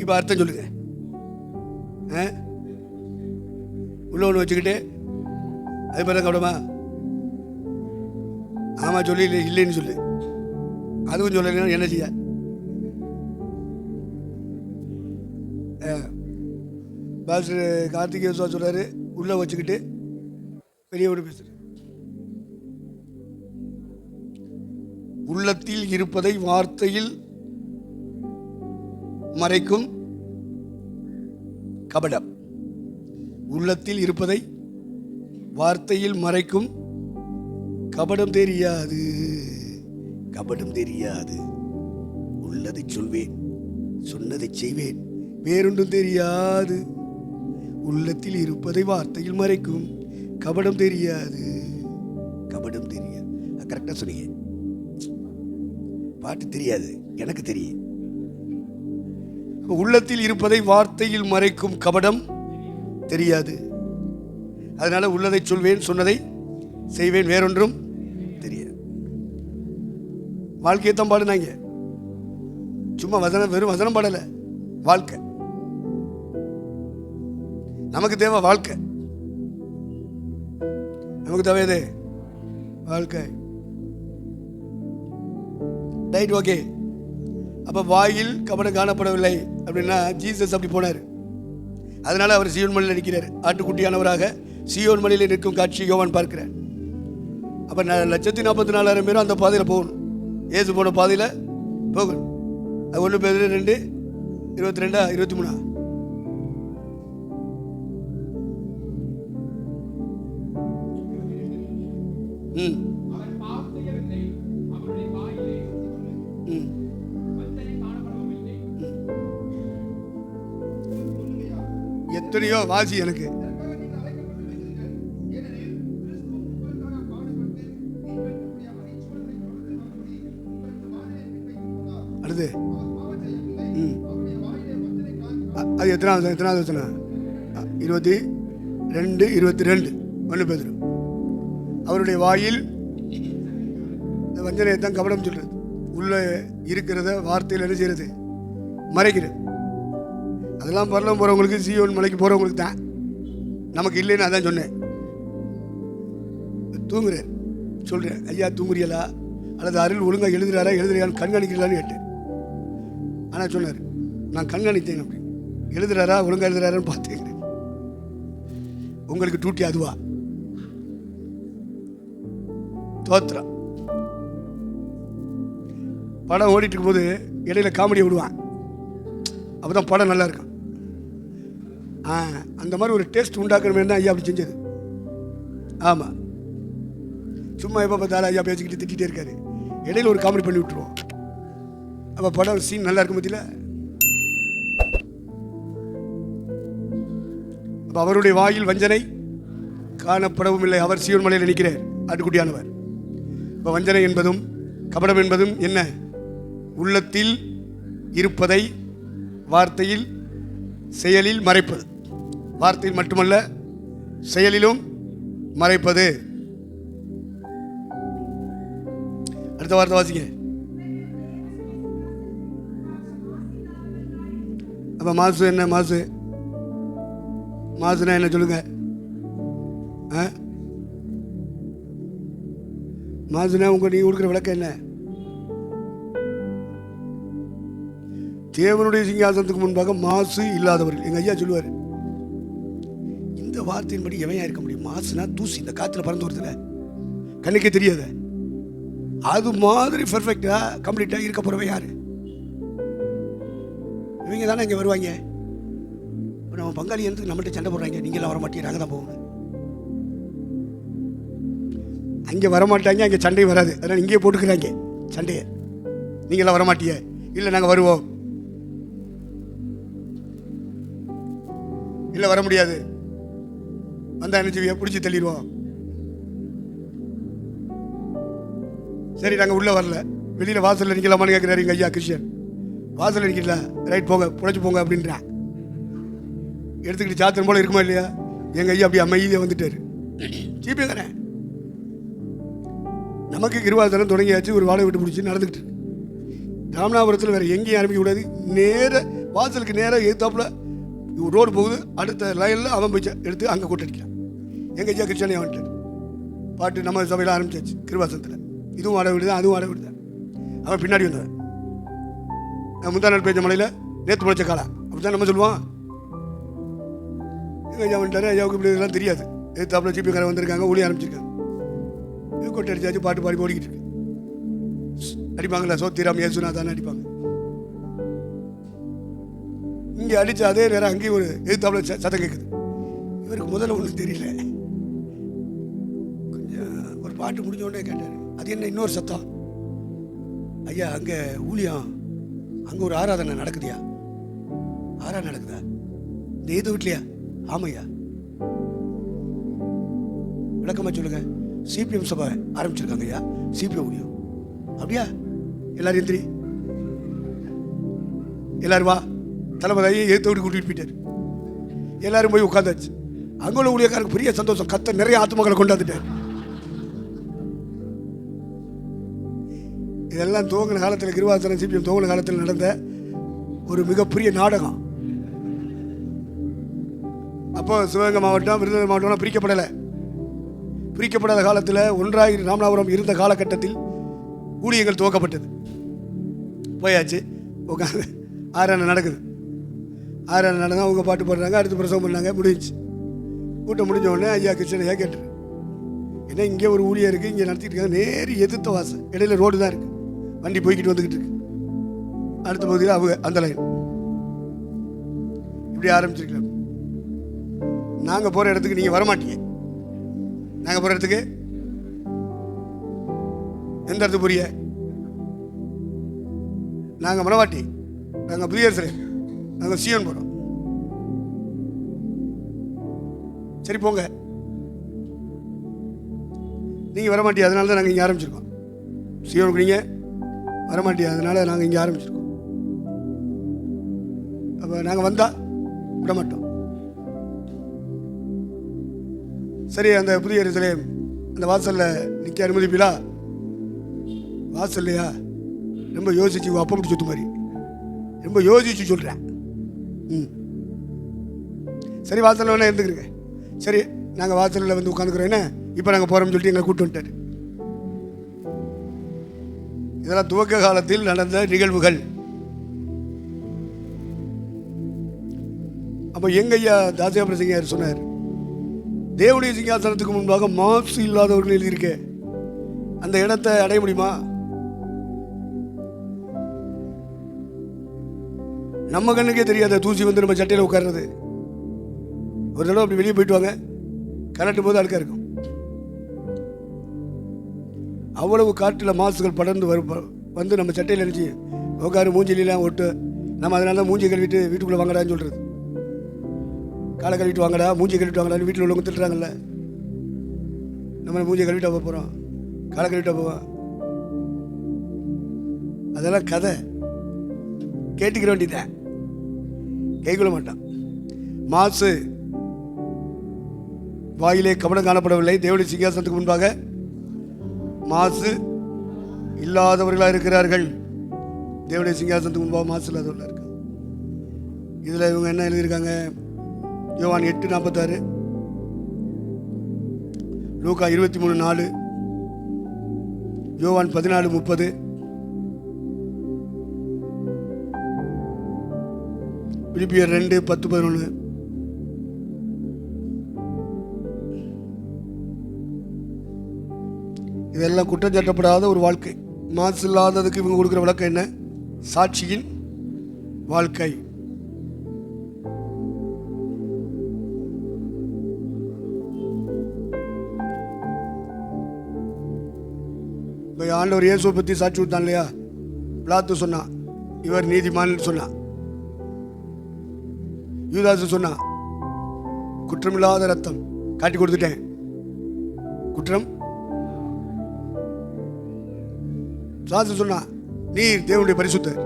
இப்போ அர்த்தம் சொல்லுங்க. உள்ள ஒன்று வச்சுக்கிட்டு அது பேர் கபடமா? ஆமா சொல்லி இல்லைன்னு சொல்லு. அதுவும் சொல்லலைன்னா என்ன செய்ய? பாஸ்டர் கார்த்திகேய சொல்றாரு, உள்ள வச்சுக்கிட்டு வெளியே விட பேசுற. உள்ளத்தில் இருப்பதை வார்த்தையில் மறைக்கும் கபடம். உள்ளத்தில் இருப்பதை வார்த்தையில் மறைக்கும் கபடம் தெரியாது, கபடம் தெரியாது. உள்ளதை சொல்வேன், சொன்னதை செய்வேன், வேறொன்றும் தெரியாது. உள்ளத்தில் இருப்பதை வார்த்தையில் மறைக்கும் கபடம் தெரியாது, கபடம் தெரியாது. கரெக்டா சொன்னீங்க. பாட்டு தெரியாது, எனக்கு தெரியும். உள்ளத்தில் இருப்பதை வார்த்தையில் மறைக்கும் கபடம் தெரியாது. அதனால உள்ளதை சொல்வேன், சொன்னதை செய்வேன், வேறொன்றும் தெரியாது. வாழ்க்கையை தான் பாடுனாங்க, சும்மா வசனம், வெறும் வசனம் பாடல, வாழ்க்கை. நமக்கு தேவை வாழ்க்கை, நமக்கு தேவையது வாழ்க்கை. Right, okay. அப்ப வாயில் கபடம் காணப்படவில்லை அப்படின்னா ஜீசஸ் அப்படி போனார். அதனால அவர் சீயோன் மலையில் நிற்கிறார். ஆட்டுக்குட்டியானவராக சீயோன் மலையில் நிற்கும் காட்சி யோவான் பார்க்கிறார். அப்ப 144,000 பேரும் அந்த பாதையில் போகணும். இயேசு போன பாதையில் போகணும். அது 1 பேதுரு 2:22 23. எத்தனையோ வாசி எனக்கு. அடுத்து அது எத்தனாவது வசனம்? 22:22 1 பேதுரு. அவருடைய வாயில் வஞ்சனையை தான் கபடம் சொல்றது. உள்ள இருக்கிறத வார்த்தையில் என்ன செய்யறது? மறைக்கிறது. அதெல்லாம் பரலம் போறவங்களுக்கு, சீயோன் மலைக்கு போறவங்களுக்கு தான். நமக்கு இல்லைன்னு அதான் சொன்னேன். தூங்குறேன் சொல்றேன், ஐயா தூங்குறீங்களா அல்லது அருள் ஒழுங்கா எழுதுறாரா எழுதுறான்னு கண்காணிக்கலான்னு கேட்டேன். ஆனால் சொன்னார், நான் கண்காணித்தேன். அப்படி எழுதுறாரா ஒழுங்கா எழுதுறாரான்னு பார்த்துக்கிறேன். உங்களுக்கு டூட்டி அதுவா? தோத்திரம். படம் ஓடிட்டு இருக்கும்போது இடையில காமெடியை விடுவான், அப்போதான் படம் நல்லா இருக்கும். அந்த மாதிரி ஒரு டேஸ்ட் உண்டாக்கணுமே தான் ஐயா அப்படி செஞ்சது. ஆமாம், சும்மா எப்போ பார்த்தாலும் ஐயா பேசிக்கிட்டு திட்டிகிட்டே இருக்காரு, இடையில ஒரு காமெடி பண்ணி விட்டுருவோம். அப்போ படம் சீன் நல்லா இருக்கும் பற்றியில். அப்போ அவருடைய வாயில் வஞ்சனை காணப்படவும் இல்லை. அவர் சீயோன் மலையில் நிற்கிறார், ஆட்டுக்குட்டியானவர். இப்போ வஞ்சனை என்பதும் கபடம் என்பதும் என்ன? உள்ளத்தில் இருப்பதை வார்த்தையில் செயலில் மறைப்பது. வார்த்தையில் மட்டுமல்ல, செயலிலும் மறைப்பது. அடுத்த வார்த்தை வாசிங்க. அப்ப மாசு என்ன? மாசுனா என்ன சொல்லுங்க? மாசுனா உங்க நீங்க கொடுக்குற விளக்கம் என்ன? தேவனுடைய சிங்காசனத்துக்கு முன்பாக மாசு இல்லாதவர்கள். எங்க ஐயா சொல்லுவார், இந்த வார்த்தையின்படி எவையா இருக்க முடியும்? மாசுனா தூசி, இந்த காத்துல பறந்து வருதுல, கண்ணுக்கே தெரியாத. அது மாதிரி பெர்ஃபெக்டா கம்ப்ளீட்டா இருக்க போறவ யாரு? இவங்க தானே இங்க வருவாங்க. நம்ம பங்காளி வந்து நம்மகிட்ட சண்டை போடுறாங்க, நீங்க எல்லாம் வரமாட்டீங்க, நாங்க தான் போகணும். அங்கே வரமாட்டாங்க, அங்கே சண்டை வராது. அதனால் இங்கேயே போட்டுக்கிறாங்க சண்டையை. நீங்க எல்லாம் வரமாட்டீங்க, இல்லை நாங்கள் வருவோம், இல்லை வர முடியாது, வந்தா என்ன செய்வியா? பிடிச்சி தள்ளிடுவோம். சரி, நாங்கள் உள்ளே வரல, வெளியில் வாசலில் நிற்கலாமான்னு கேட்குறாரு எங்கள் ஐயா கிறிஸ்டியன். வாசலில் நிற்கல, ரைட் போங்க, புழைச்சி போங்க அப்படின்றான். எடுத்துக்கிட்டு சாத்திரம் போல இருக்குமா இல்லையா? எங்கள் ஐயா அப்படி அமைதியாக வந்துட்டார். சீப்பிங்கிறேன், நமக்கு கிருபாசனம் தொடங்கியாச்சு, ஒரு வாடகை விட்டு பிடிச்சி நடந்துக்கிட்டு இருக்கு. ராமநாதபுரத்தில் வேறு எங்கேயும் ஆரம்பிக்க கூடாது. நேர வாசலுக்கு நேராக எதிர்த்தாப்புல ரோடு போகுது, அடுத்த லைனில் அவன் போய் எடுத்து அங்கே கூட்டடிக்கலாம். எங்கள் ஐயா கிருஷ்ணனே வந்துட்டார். பாட்டு நம்ம சபையில் ஆரம்பிச்சாச்சு கிருபாசனத்தில். இதுவும் வாடகை விடு தான், அதுவும் வாடகை விடு தான். அவன் பின்னாடி வந்தவன். முந்தா நாள் பேஞ்ச மலையில் நேற்று முளைச்ச காலா அப்படி தான் நம்ம சொல்லுவான். எங்கள் ஐயா வந்துட்டார். ஐயாவுக்கு இப்படி இதெல்லாம் தெரியாது. எதிர்த்தாப்புல ஜிபிக்காரன் வந்திருக்காங்க, ஒளி ஆரம்பிச்சிருக்காங்க. கொட்டை அடிச்சாச்சு, பாட்டு பாடி ஓடிக்கிட்டு இருக்கு. அடிப்பாங்களா? சோத்திராம் ஏசுநாதான்னு அடிப்பாங்க. இங்கே அடித்த அதே நேரம் அங்கேயும் ஒரு எதிர்த்தாப்புல சத்தம் கேட்குது. இவருக்கு முதல்ல ஒன்றும் தெரியல. கொஞ்சம் ஒரு பாட்டு முடிஞ்ச உடனே கேட்டார், அது என்ன இன்னொரு சத்தம்? ஐயா அங்கே ஊழியம், அங்கே ஒரு ஆராதனை நடக்குதுயா. ஆராதனை நடக்குதா? இந்த ஏதோ வீட்லையா? ஆமையா. விளக்கமாக சொல்லுங்க. சிபிஎம் சபை ஆரம்பிச்சிருக்காங்க ஐயா, சிபிஎம் ஊழியம். அப்படியா? எல்லாரும் எந்திரி, எல்லாரும் வா. தலைமலையை ஏத்தோடு கூட்டிட்டு போயிட்டார். எல்லாரும் போய் உட்காந்தாச்சு. அங்கே உள்ள ஊழியக்காரருக்கு பெரிய சந்தோஷம், கத்த நிறைய ஆத்மக்களை கொண்டாந்துட்டார். இதெல்லாம் துவங்கின காலத்தில், கிருபாசனம் சிபிஎம் துவங்கின காலத்தில் நடந்த ஒரு மிகப்பெரிய நாடகம். அப்போ சிவகங்கை மாவட்டம், விருதுநகர் மாவட்டம்லாம் பிரிக்கப்படலை. பிரிக்கப்படாத காலத்தில் ஒன்றாக ராமநாதபுரம் இருந்த காலகட்டத்தில் ஊழியங்கள் துவக்கப்பட்டது. போயாச்சு, உட்காந்து ஆராதனை நடக்குது. ஆராதனை நடந்தால் அவங்க பாட்டு போடுறாங்க, அடுத்து பிரசவம் பண்ணாங்க, முடிஞ்சு. கூட்டம் முடிஞ்ச உடனே ஐயா கிருஷ்ணன் கேட்டு, ஏன்னா இங்கே ஒரு ஊழியம் இருக்குது, இங்கே நடத்திட்டு இருக்காங்க. நேரி எதிர்த்த வாசல், இடையில ரோடு தான் இருக்குது, வண்டி போய்கிட்டு வந்துக்கிட்டு இருக்கு. அடுத்த பகுதியில் அவங்க அந்த லைன் இப்படி ஆரம்பிச்சிருக்கலாம். நாங்கள் போகிற இடத்துக்கு நீங்கள் வரமாட்டீங்க. நாங்கள் போகிற இடத்துக்கு எந்த இடத்துக்கு போறிய? நாங்கள் மனவாட்டி, நாங்கள் புதிய சிலை, நாங்கள் சீவன் போகிறோம். சரி போங்க, நீங்கள் வரமாட்டியா, அதனால தான் நாங்கள் இங்கே ஆரம்பிச்சிருக்கோம். சீவனுக்கு நீங்கள் வரமாட்டியா, அதனால நாங்கள் இங்கே ஆரம்பிச்சிருக்கோம். அப்போ நாங்கள் வந்தால் விட மாட்டோம். சரி, அந்த புதிய சிலை அந்த வாசலில் நிற்க அனுமதிப்பீங்களா? வாசல் இல்லையா? ரொம்ப யோசிச்சு, அப்பா அப்படி சுத்து மாதிரி ரொம்ப யோசிச்சு சொல்கிறேன். சரி, வாசலில் வேணா இருந்துக்கிறீங்க. சரி, நாங்கள் வாசலில் வந்து உட்காந்துக்கிறோம், என்ன இப்போ நாங்கள் போகிறோம்னு சொல்லிட்டு எங்களை கூப்பிட்டு வந்துட்டார். இதெல்லாம் துவக்க காலத்தில் நடந்த நிகழ்வுகள். அப்போ எங்கய்யா தாசியா பிரசங்கியார் சொன்னார், தேவனுடைய சிங்காசனத்துக்கு முன்பாக மாசு இல்லாதவர்கள் எழுதியிருக்க, அந்த இடத்தை அடைய முடியுமா? நம்ம கண்ணுக்கே தெரியாத தூசி வந்து நம்ம சட்டையில் உட்கார்றது. ஒரு தடவை அப்படி வெளியே போயிட்டு வாங்க, கலட்டும் போது அழுக்கா இருக்கும். அவ்வளவு காற்றில் மாசுகள் படர்ந்து வந்து நம்ம சட்டையில் நினச்சி உட்காரு, மூஞ்சிலாம் ஒட்டு. நம்ம அதனால தான் மூஞ்சி கழுவிட்டு வீட்டுக்குள்ளே வாங்கடான்னு சொல்கிறது. காலை கழுவிட்டு வாங்கடா, மூஞ்சி கழுவிட்டு வாங்கடான்னு வீட்டில் உள்ளவங்க திட்டுறாங்கல்ல. நம்ம மூஞ்சி கழுவிட்டா போகிறோம், காலை கழுவிட்டா போவோம். அதெல்லாம் கதை, கேட்டுக்கிற வேண்டியதான், கைகொள்ள மாட்டான். மாசு வாயிலே கவனம் காணப்படவில்லை. தேவனுடைய சிங்காசனத்துக்கு முன்பாக மாசு இல்லாதவர்களாக இருக்கிறார்கள். தேவனுடைய சிங்காசனத்துக்கு முன்பாக மாசு இல்லாதவர்களாக இருக்கு. இதில் இவங்க என்ன எழுதியிருக்காங்க? யோவான் 8:46, லூக்கா 23:4, யோவான் 14:30, பிலிப்பியர் 2:10-11. இதெல்லாம் குற்றம் சாட்டப்படாத ஒரு வாழ்க்கை. மாசு இல்லாததுக்கு இவங்க கொடுக்குற விளக்கம் என்ன? சாட்சியின் வாழ்க்கை. இப்போ ஆண்டவர் இயேசுவை பற்றி சாட்சி விட்டான் இல்லையா? பிலாத்து சொன்னான் இவர் நீதிமான் சொன்னான். யூதாசு சொன்னான் குற்றமில்லாத ரத்தம் காட்டி கொடுத்துட்டேன், குற்றம். சாசு சொன்னா நீர் தேவனுடைய பரிசுத்தர்.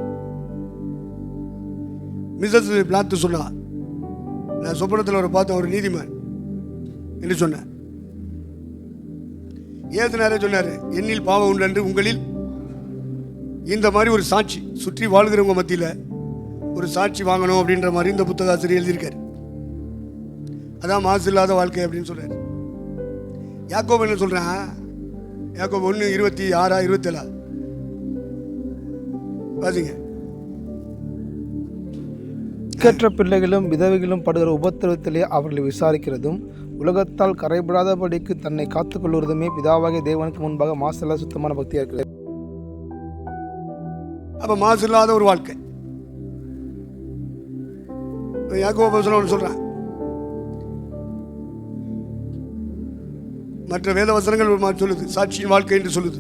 மிஸ்ஸஸ் பிலாத்து சொன்னா நான் சொப்பனத்தில் ஒரு பார்த்தேன், ஒரு நீதிமான் என்று சொன்னேன். ஏசுனாரே சொன்னாரு, என்னில் பாவம் உண்டு என்று உங்களில். இந்த மாதிரி ஒரு சாட்சி சுற்றி வாழ்கிறவங்க மத்தியில் ஒரு சாட்சி வாங்கணும் அப்படின்ற மாதிரி இந்த புத்தக ஆசிரியர் எழுதியிருக்காரு. அதான் மாசு இல்லாத வாழ்க்கை அப்படின்னு சொல்றாரு. யாக்கோபு என்ன சொல்றான்? யாக்கோபு 1:26-27 வாசிங்க. கேற்ற பிள்ளைகளும் விதவைகளும் படுகிற உபத்திரவத்திலே அவர்களை விசாரிக்கிறதும் உலகத்தால் கரைபடாதபடிக்கு தன்னை காத்துக்கொள்வதுமே பிதாவாகிய தேவனுக்கு முன்பாக மாசில்லா சுத்தமான பக்தியாக இருக்கிறது. அப்ப மாசு இல்லாத ஒரு வாழ்க்கை. யாக்கோபு சொல்றான், மற்ற வேத வசனங்கள் சொல்லுது சாட்சியின் வாழ்க்கை என்று சொல்லுது.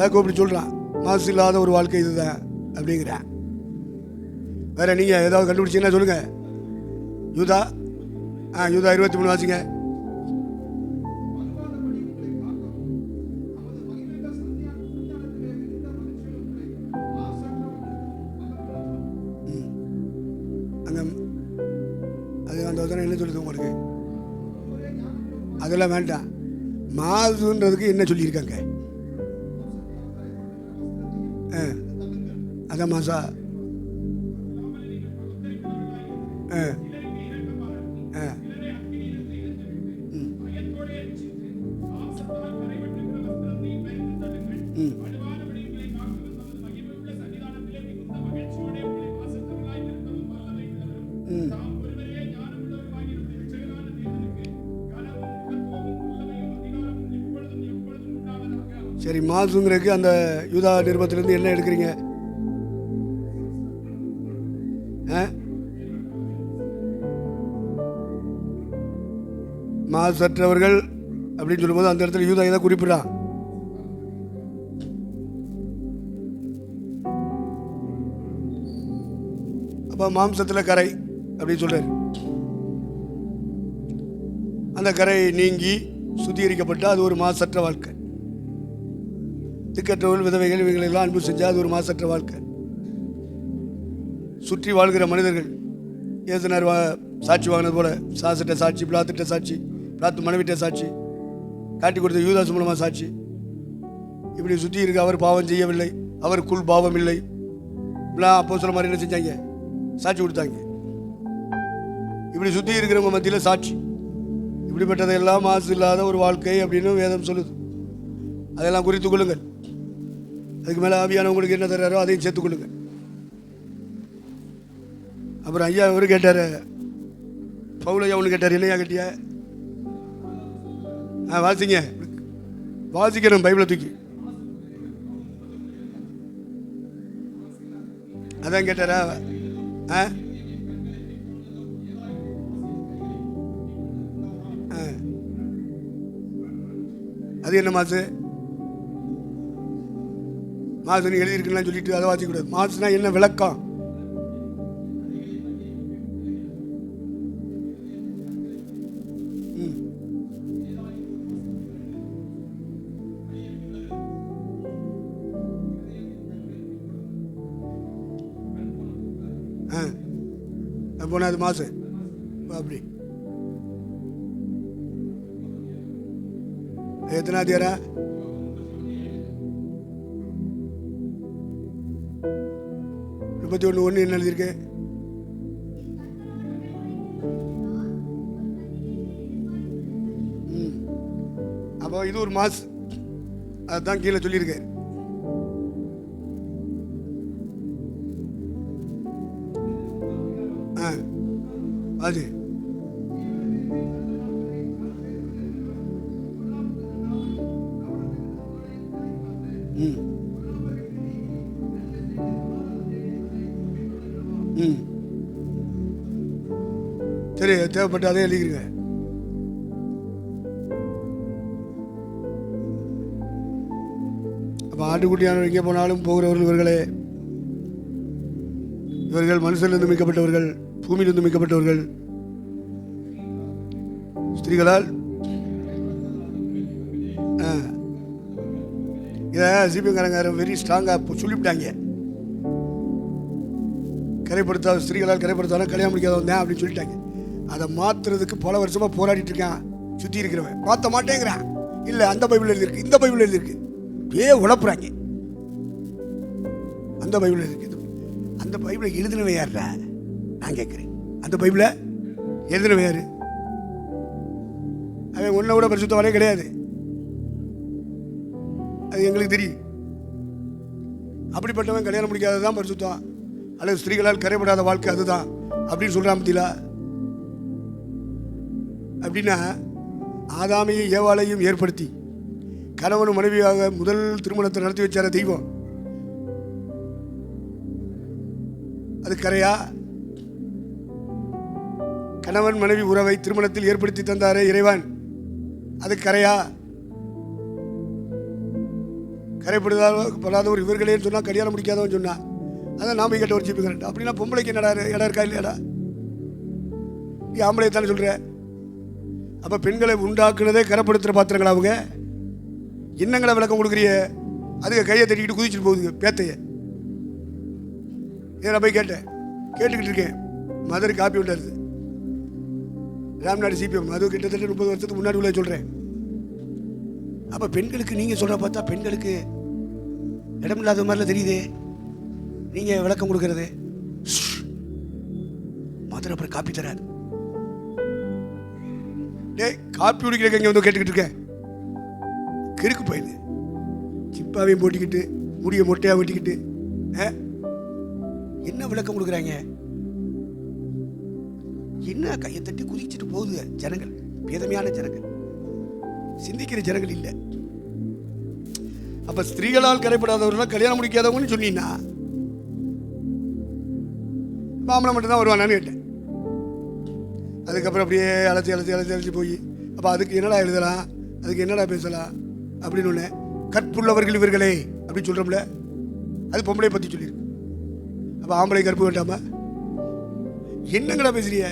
அப்படி சொல்றான், மாசு இல்லாத ஒரு வாழ்க்கை இதுதான் அப்படிங்கிறான். வேற நீங்க ஏதாவது கண்டுபிடிச்சீங்கன்னா சொல்லுங்க. யூதா யூதா 23 வாசிங்க. அது அந்த வசனம் என்ன சொல்லுது உங்களுக்கு? அதெல்லாம் வேண்டாம். மாசுன்றதுக்கு என்ன சொல்லியிருக்காங்க? அதான் மாசா. சரி, மாசுங்கிறதுக்கு அந்த யூதா நிருபத்திலிருந்து என்ன எடுக்கிறீங்க? மாசற்றவர்கள் அப்படின்னு சொல்லும்போது அந்த இடத்துல யூதா இதை குறிப்பிடான். அப்ப மாம்சத்தில் கரை அப்படின்னு சொல்றாரு. அந்த கரை நீங்கி சுத்திகரிக்கப்பட்ட அது ஒரு மாசற்ற வாழ்க்கை. திக்கற்றவர்கள் விதவைகள் இவைகளெல்லாம் அன்பு செஞ்சால் அது ஒரு மாசற்ற வாழ்க்கை. சுற்றி வாழ்கிற மனிதர்கள் ஏசுனார் சாட்சி வாங்கினது போல சாசிட்ட சாட்சி, பிளாத்திட்ட சாட்சி, பிளாத்து மனைவிட்ட சாட்சி, காட்டி கொடுத்த யூதாஸ் மூலமாக சாட்சி. இப்படி சுற்றி இருக்க அவர் பாவம் செய்யவில்லை, அவருக்குள் பாவம் இல்லை, இப்படிலாம் அப்போ சொல்ல மாதிரி என்ன செஞ்சாங்க? சாட்சி கொடுத்தாங்க. இப்படி சுற்றி இருக்கிறவங்க மத்தியில் சாட்சி. இப்படிப்பட்டதெல்லாம் மாசு இல்லாத ஒரு வாழ்க்கை அப்படின்னு வேதம் சொல்லுது. அதெல்லாம் குறித்து கொள்ளுங்கள். அதுக்கு மேலே ஆவியானவங்களுக்கு என்ன தர்றாரோ அதையும் சேர்த்துக்கொள்ளுங்கள். அப்புறம் ஐயா அவரு கேட்டார், பவுல் ஐயா ஒன்று கேட்டார், என்னையா கேட்டியா? வாசிங்க, வாசிக்கணும் பைபிளை தூக்கி. அதான் கேட்டாரா? அது என்ன மாசு? மாசுன்னு எழுதியிருக்குன்னு சொல்லிட்டு அதை வாசிக்கூடாது. மாசுனா என்ன விளக்கம்? போனா அது மாசு. அப்படி எத்தனாதியாரா? முப்பத்தி 1 என்ன எழுதியிருக்கு? அப்போ இது ஒரு மாசு. அதுதான் கீழே சொல்லியிருக்கு. அது சரி, தேவைப்பட்டு அதே எழுதிக்கிறீங்க. அப்போ ஆட்டுக்குட்டியானவர் எங்கே போனாலும் போகிறவர்கள் இவர்களே. இவர்கள் மனுஷனிலிருந்து மீட்கப்பட்டவர்கள், பூமியிலிருந்து மீட்கப்பட்டவர்கள், ஸ்திரீகளால். இதை சிபிஎம்காரங்க வெரி ஸ்ட்ராங்காக சொல்லிவிட்டாங்க. கரைப்படுத்த ஸ்திரீகளால் கரைப்படுத்தாலும் கல்யாணம் முடிக்காதவன் தான் அப்படின்னு சொல்லிட்டாங்க. அதை மாற்றுறதுக்கு பல வருஷமாக போராடிட்டு இருக்கான் சுற்றி இருக்கிறவன். மாற்ற மாட்டேங்கிறான். இல்லை, அந்த பைபிள் எழுதியிருக்கு, இந்த பைபிள் எழுதியிருக்கு, உழப்புறாங்க. அந்த பைபிள் எழுதிருக்கு. அந்த பைபிளை எழுதினவன் யாருடா நான் கேட்குறேன்? அந்த பைபிளை எழுதினவன் யாரு? அவன் ஒன்றை விட பரிசுத்தவனே கிடையாது. அது எங்களுக்கு தெரியும். அப்படிப்பட்டவன் கல்யாணம் முடிக்காததான் பரிசுத்தம், அல்லது ஸ்திரீகளால் கரைப்படாத வாழ்க்கை அதுதான் அப்படின்னு சொல்றான். பத்தியில அப்படின்னா ஆதாமையும் ஏவாளையும் ஏற்படுத்தி கணவனும் மனைவியாக முதல் திருமணத்தை நடத்தி வச்சார தெய்வம். அது கரையா? கணவன் மனைவி உறவை திருமணத்தில் ஏற்படுத்தி தந்தாரே இறைவன், அது கரையா? கரைப்படாதவர் இவர்களே சொன்னால் கல்யாணம் முடிக்காதவன் சொன்னா அதான் நாம கேட்ட ஒரு ஜிபி கரண்ட். அப்படின்னா பொம்பளைக்கு என்னடா இடம் இருக்கா இல்லையாடா? நீ ஆம்பளை தானே சொல்ற. அப்போ பெண்களை உண்டாக்குனதே கரைப்படுத்துகிற பாத்திரங்களா அவங்க? என்னங்களை விளக்கம் கொடுக்குறிய? அதுக்கு கையை தட்டிக்கிட்டு குதிச்சுட்டு போகுதுங்க பேத்தைய. நான் போய் கேட்டுக்கிட்டு இருக்கேன். மதுரை காப்பி உண்டாருது ராம்நாடு சிபிஎம். அது கிட்டத்தட்ட 30 வருஷத்துக்கு முன்னாடி உள்ள சொல்கிறேன். அப்போ பெண்களுக்கு நீங்கள் சொல்கிற பார்த்தா பெண்களுக்கு இடமில்லாத மாதிரிலாம் தெரியுது. நீங்கள் விளக்கம் கொடுக்கறது மதுரை அப்புறம் காப்பி தராது. டேய், காப்பி குடிக்கிறக்கு இங்கே வந்து கேட்டுக்கிட்டு இருக்கேன். கிறுக்கு போயிடுது. சிப்பாவையும் போட்டிக்கிட்டு முடிய மொட்டையாக வெட்டிக்கிட்டு என்ன விளக்கம் கொடுக்குறாங்க? என்ன கையை தட்டி குதிச்சுட்டு போகுது ஜனங்கள். பேதமையான ஜனங்கள், சிந்திக்கிற ஜனங்கள் இல்லை. அப்ப ஸ்திரீகளால் கரைப்படாதவர்கள் கல்யாணம் முடிக்காதவங்கன்னு சொன்னீங்கன்னா மாமலை மட்டும்தான் வருவானான்னு கேட்டேன். அதுக்கப்புறம் அப்படியே அழைச்சி போய் அப்போ அதுக்கு என்னடா எழுதலாம், அதுக்கு என்னடா பேசலாம் அப்படின்னு ஒன்று. கற்புள்ளவர்கள் இவர்களே அப்படின்னு சொல்கிறோம்ல, அது பொம்பளை பற்றி சொல்லியிருக்கு. அப்போ ஆம்பளை கற்பு வேண்டாமா? என்னங்கடா பேசுறிய?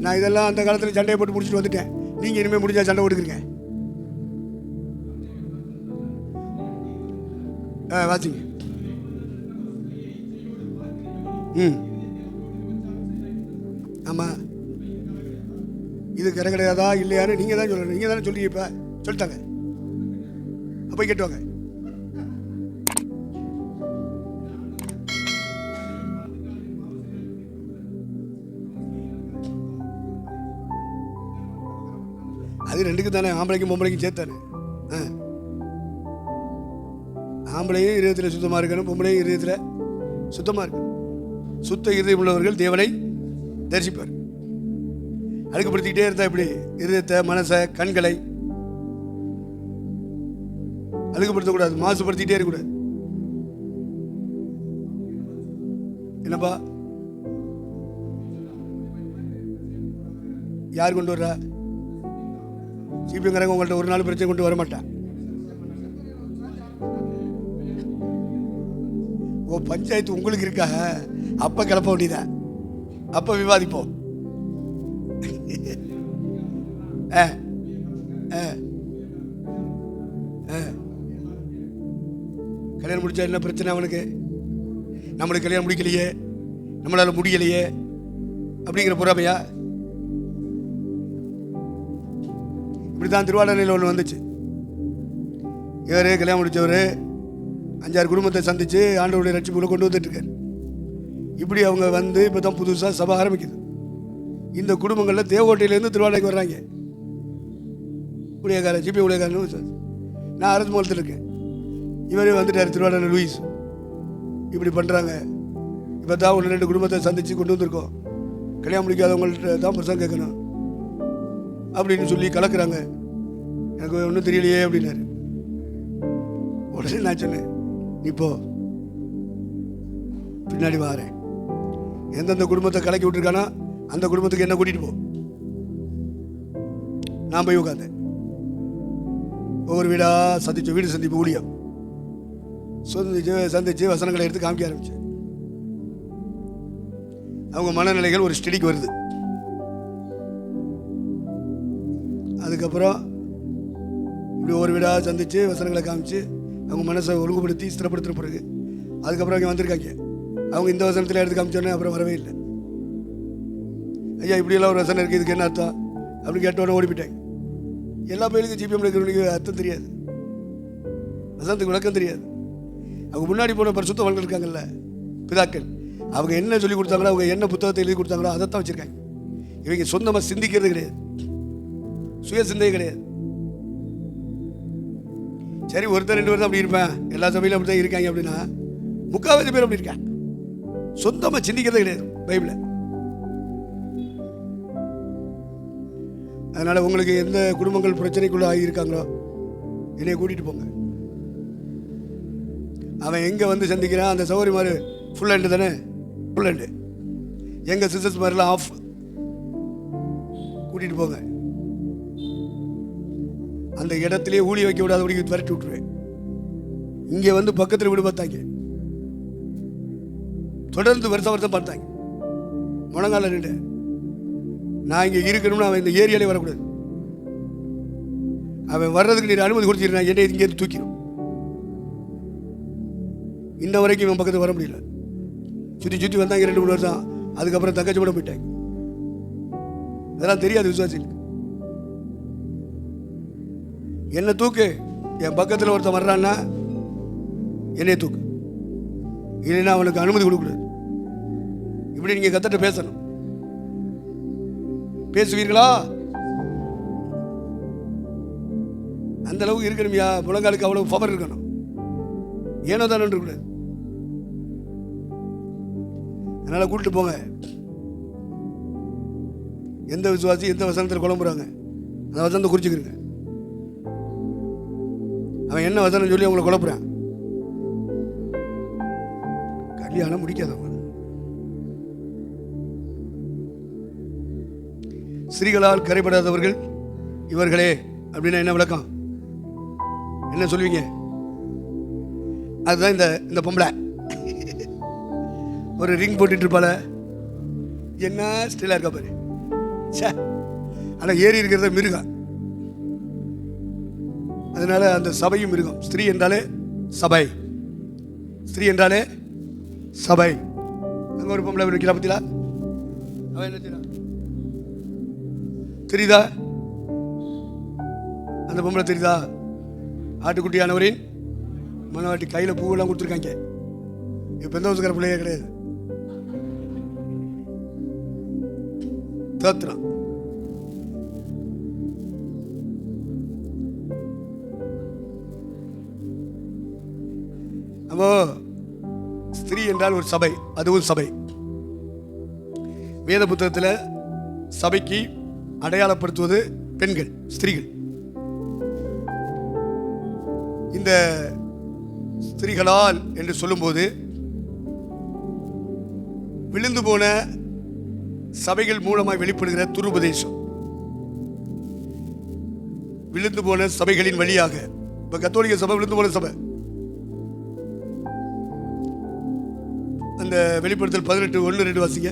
நான் இதெல்லாம் அந்த காலத்தில் சண்டையை போட்டு முடிச்சுட்டு வந்துட்டேன். நீங்கள் இனிமேல் முடிஞ்சா சண்டை போட்டுக்கிறீங்க. வாசிங்க. ஆமாம், இது கரை கிடையாதா இல்லையான்னு நீங்கள் தான் சொல்லணும். நீங்கள் தானே சொல்றீங்க. இப்போ சொல்லிட்டாங்க. அப்போ கேட்டுவாங்க. அது ரெண்டுக்கு தானே, ஆம்பளைக்கும் பொம்பளைக்கும் சேர்த்தானே. ஆம்பளையும் இதயத்தில் சுத்தமாக இருக்கணும், பொம்பளையும் இதயத்தில் சுத்தமாக இருக்கணும். சுத்த இதயம் உள்ளவர்கள் தேவனை தரிசிப்பார். அழுக்குப்படுத்திக்கிட்டே இருந்தா இப்படி இதயத்தை, மனசை, கண்களை அழுக்குப்படுத்தக்கூடாது, மாசுபடுத்திக்கிட்டே இருக்கக்கூடாது. என்னப்பா யார் கொண்டு வர்றா? சிபிஎங்கிறவங்க உங்கள்கிட்ட ஒரு நாள் பிரச்சனை கொண்டு வர மாட்டான். ஓ, பஞ்சாயத்து உங்களுக்கு இருக்கா? அப்ப கிளப்ப வேண்டியதான், அப்ப விவாதிப்போம். கல்யாணம் முடிச்சா என்ன பிரச்சனை அவனுக்கு? நம்மளுக்கு கல்யாணம் முடிக்கலையே, நம்மளால முடியலையே அப்படிங்கிற பொறாமையா? இப்படிதான் திருவாடனையில் ஒன்று வந்துச்சு. இவர் கல்யாணம் முடித்தவர் 5-6 குடும்பத்தை சந்தித்து ஆண்டவருடைய ரட்சிப்புகளை கொண்டு வந்துட்டுருக்கார். இப்படி அவங்க வந்து இப்போ தான் புதுசாக சபை ஆரம்பிக்குது. இந்த குடும்பங்களில் தேவகோட்டையிலேருந்து திருவாடனைக்கு வர்றாங்க. ஊழியக்காரன், ஜிபி ஊழியக்காரன். நான் அரசு மூலத்தில் இருக்கேன். இவரே வந்துட்டார், திருவாடனை லூயிஸ். இப்படி பண்ணுறாங்க. இப்போ தான் 1-2 குடும்பத்தை சந்தித்து கொண்டு வந்திருக்கோம். கல்யாணம் முடிக்காதவங்கள்ட்ட தான் பிரசங்கம் கேட்கணும் அப்படின்னு சொல்லி கலக்குறாங்க. எனக்கு ஒன்றும் தெரியலையே அப்படின்னாரு. உடனே நான் சொன்னேன், நீ போ, பின்னாடி வாரேன். எந்தெந்த குடும்பத்தை கலக்கி விட்டுருக்கானோ அந்த குடும்பத்துக்கு என்ன கூட்டிட்டு போ. நான் போய் உட்காந்தேன். ஒவ்வொரு வீடா சந்திச்சு, வீடு சந்திப்பு ஊழியம் சந்திச்சு வசனங்களை எடுத்து காமிக்க ஆரம்பிச்சேன். அவங்க மனநிலைகள் ஒரு ஸ்டடிக்கு வருது. அதுக்கப்புறம் இப்படி ஒரு வீடாக சந்தித்து வசனங்களை காமிச்சு அவங்க மனசை ஒழுங்குபடுத்தி ஸ்திரப்படுத்துகிற பிறகு அதுக்கப்புறம் அவங்க வந்திருக்காங்க. அவங்க இந்த வசனத்தில் எடுத்து காமிச்சோன்னே அப்புறம் வரவே இல்லை. ஐயா இப்படியெல்லாம் ஒரு வசனம் இருக்குது, இதுக்கு என்ன அர்த்தம் அப்படின்னு கேட்டோன்னே ஓடிப்பிட்டாங்க. எல்லா பயிலுக்கும் ஜிபிஎம் எடுக்கிறவனுக்கு அர்த்தம் தெரியாது, வசனத்துக்கு விளக்கம் தெரியாது. அவங்க முன்னாடி போன பரிசுத்தவான்கள் இருக்காங்கல்ல, பிதாக்கள், அவங்க என்ன சொல்லி கொடுத்தாங்களோ, அவங்க என்ன புத்தகத்தை எழுதி கொடுத்தாங்களோ அதைத்தான் வச்சுருக்காங்க. இவங்க சொந்தமாக சிந்திக்கிறது கிடையாது, சுய சிந்தை கிடையாது. சரி, ஒருத்தர் 2 பேர் தான் அப்படி இருப்பேன், எல்லா சபையிலும் அப்படி தான் இருக்காங்க அப்படின்னா 3/4 பேர் அப்படி இருக்காங்க. சொந்தமாக சிந்திக்கிறதே கிடையாது பைபிளை. அதனால் உங்களுக்கு எந்த குடும்பங்கள் பிரச்சனைக்குள்ளே ஆகியிருக்காங்களோ என்னைய கூட்டிகிட்டு போங்க. அவன் எங்கே வந்து சந்திக்கிறான், அந்த சௌகரி மாதிரி ஃபுல் ஹேண்டு தானே, ஃபுல் ஹேண்டு. எங்கள் சிஸ்டர்ஸ் மாதிரிலாம் ஆஃப். கூட்டிகிட்டு போங்க. அந்த இடத்திலே ஊழி வைக்க விடாதபடி விரட்டி விட்டுருவேன். இங்கே வந்து பக்கத்தில் வீடு பார்த்தாங்க, தொடர்ந்து வருஷம் பார்த்தாங்க. முழங்கால நின்று நான் இங்கே இருக்கணும்னு அவன் இந்த ஏரியாலே வரக்கூடாது, அவன் வர்றதுக்கு நீர் அனுமதி கொடுத்துருந்தா என்னை இங்கேருந்து தூக்கிடும். இன்ன வரைக்கும் இவன் பக்கத்தில் வர முடியல. சுற்றி வந்தாங்க 2-3 வருஷம். அதுக்கப்புறம் தங்கச்சி கூட போயிட்டாங்க. இதெல்லாம் தெரியாது விசுவாசிகளுக்கு. என்ன தூக்கு, என் பக்கத்தில் ஒருத்தன் வர்றான்னா என்னைய தூக்கு, இல்லைன்னா அவனுக்கு அனுமதி கொடுக்கூடாது. இப்படி நீங்கள் கத்தட்ட பேசணும். பேசுவீர்களா? அந்த அளவுக்கு இருக்கணும்யா. முழங்காலுக்கு அவ்வளவு பவர் இருக்கணும். ஏனோ தான் இருக்கக்கூடாது. அதனால கூப்பிட்டு போங்க. எந்த விசுவாசி எந்த வசனத்தில் குழம்புறாங்க அந்த வசனத்தை குறிச்சுக்கிறீங்க. அவன் என்ன வசனம் சொல்லி அவங்களை குழப்புறான். கல்யாணம் முடிக்காதவங்க. ஸ்திரீகளால் கரைபடாதவர்கள் இவர்களே அப்படின்னா என்ன விளக்கம்? என்ன சொல்லுவீங்க? அதுதான் இந்த பொம்பளை ஒரு ரிங் போட்டுட்டு இருப்பாள, என்ன ஸ்டைலா இருக்கா பாரு. ஆனால் ஏறி இருக்கிறத மிருகம். அதனால அந்த சபையும் மிருகம். ஸ்திரீ என்றாலே சபை, ஸ்திரீ என்றாலே சபை. அங்கே ஒரு பொம்பளை வைக்கிறா பத்தியா? அவன் என்ன செய்யறா தெரியுதா? அந்த பொம்பளை தெரியுதா? ஆட்டுக்குட்டியானவரின் மனவாட்டி கையில் பூவெல்லாம் கொடுத்துருக்காங்க. இப்போ எந்த வருஷக்கார பிள்ளையே கிடையாது. தோத்திரம். அப்போ ஸ்திரீ என்றால் ஒரு சபை, அதுவும் சபை. வேத புத்தகத்தில் சபைக்கு அடையாளப்படுத்துவது பெண்கள், ஸ்திரீகள். இந்த ஸ்திரீகளால் என்று சொல்லும்போது விழுந்து போன சபைகள் மூலமாய் வெளிப்படுகிற துருபதேசம், விழுந்து போன சபைகளின் வழியாக. இப்ப கத்தோலிக்க சபை விழுந்து போன சபை. அந்த வெளிப்படுத்தல் 18:1-2 வாசிங்க.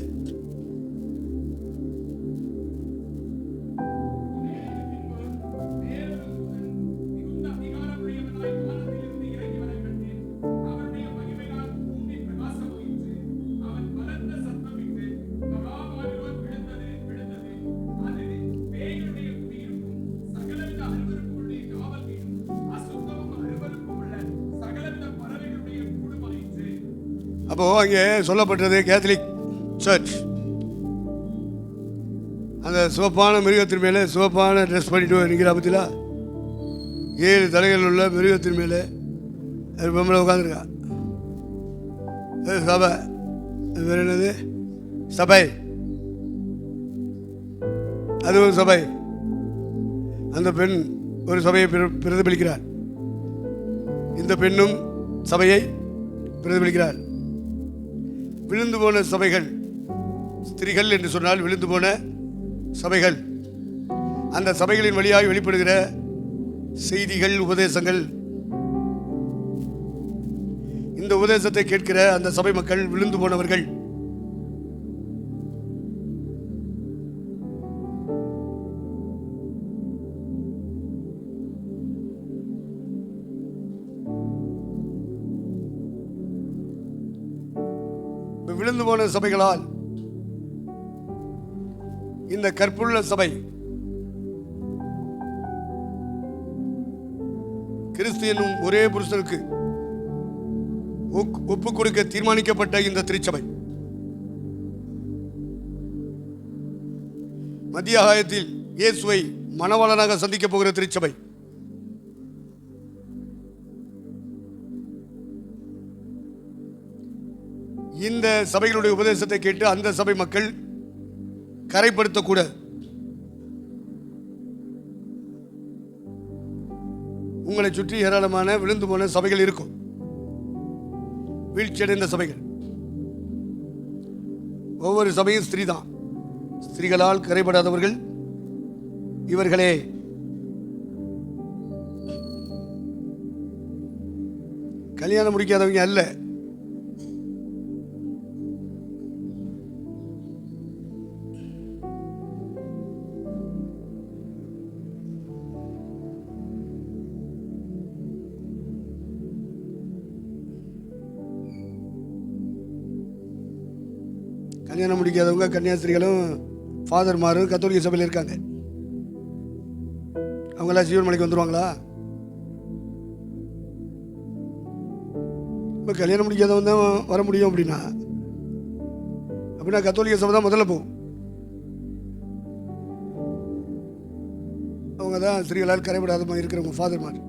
அப்போ அங்கே சொல்லப்பட்டது கேத்தலிக் சர்ச். அந்த சிவப்பான மிருகத்தின் மேலே சிவப்பான ட்ரெஸ் பண்ணிட்டு நிற்கிற பத்திலா 7 தலைகள் உள்ள மிருகத்தின் மேலே பொம்பளை உட்காந்துருக்கா. சபை வேற என்னது? சபை, அது ஒரு சபை. அந்த பெண் ஒரு சபையை பிரதிபலிக்கிறார். இந்த பெண்ணும் சபையை பிரதிபலிக்கிறார். விழுந்து போன சபைகள், ஸ்திரீகள் என்று சொன்னால் விழுந்து போன சபைகள். அந்த சபைகளின் வழியாக வெளிப்படுகிற செய்திகள், உபதேசங்கள். இந்த உபதேசத்தை கேட்கிற அந்த சபை மக்கள் விழுந்து போனவர்கள். விழுந்து போன சபைகளால் இந்த கற்புள்ள சபை கிறிஸ்து என்னும் ஒரே புருஷனுக்கு ஒப்பு கொடுக்க தீர்மானிக்கப்பட்ட இந்த திருச்சபை மத்திய ஆகாயத்தில் இயேசுவை மணவாளனாக சந்திக்க போகிற திருச்சபை. இந்த சபைகளுடைய உபதேசத்தை கேட்டு அந்த சபை மக்கள் கரைப்படுத்தக்கூட உங்களை சுற்றி ஏராளமான விழுந்து போன சபைகள் இருக்கும், வீழ்ச்சியடைந்த சபைகள். ஒவ்வொரு சபையும் ஸ்திரீ தான். ஸ்திரீகளால் கரைபடாதவர்கள் இவர்களே. கல்யாணம் முடிக்காதவங்க அல்ல. கல்யாணம் முடிக்காதவங்க கன்னியாஸ்திரிகளும் ஃபாதர்மாரும் கத்தோலிக்க சபையில் இருக்காங்க. அவங்களாம் ஜீவன் மலைக்கு வந்துடுவாங்களா? இப்போ கல்யாணம் முடிக்காதவன் தான் வர முடியும் அப்படின்னா கத்தோலிக்க சபை தான் முதல்ல போகும். அவங்க தான் ஸ்திரீகளால் கரைபடாத இருக்கிறவங்க ஃபாதர்மார்.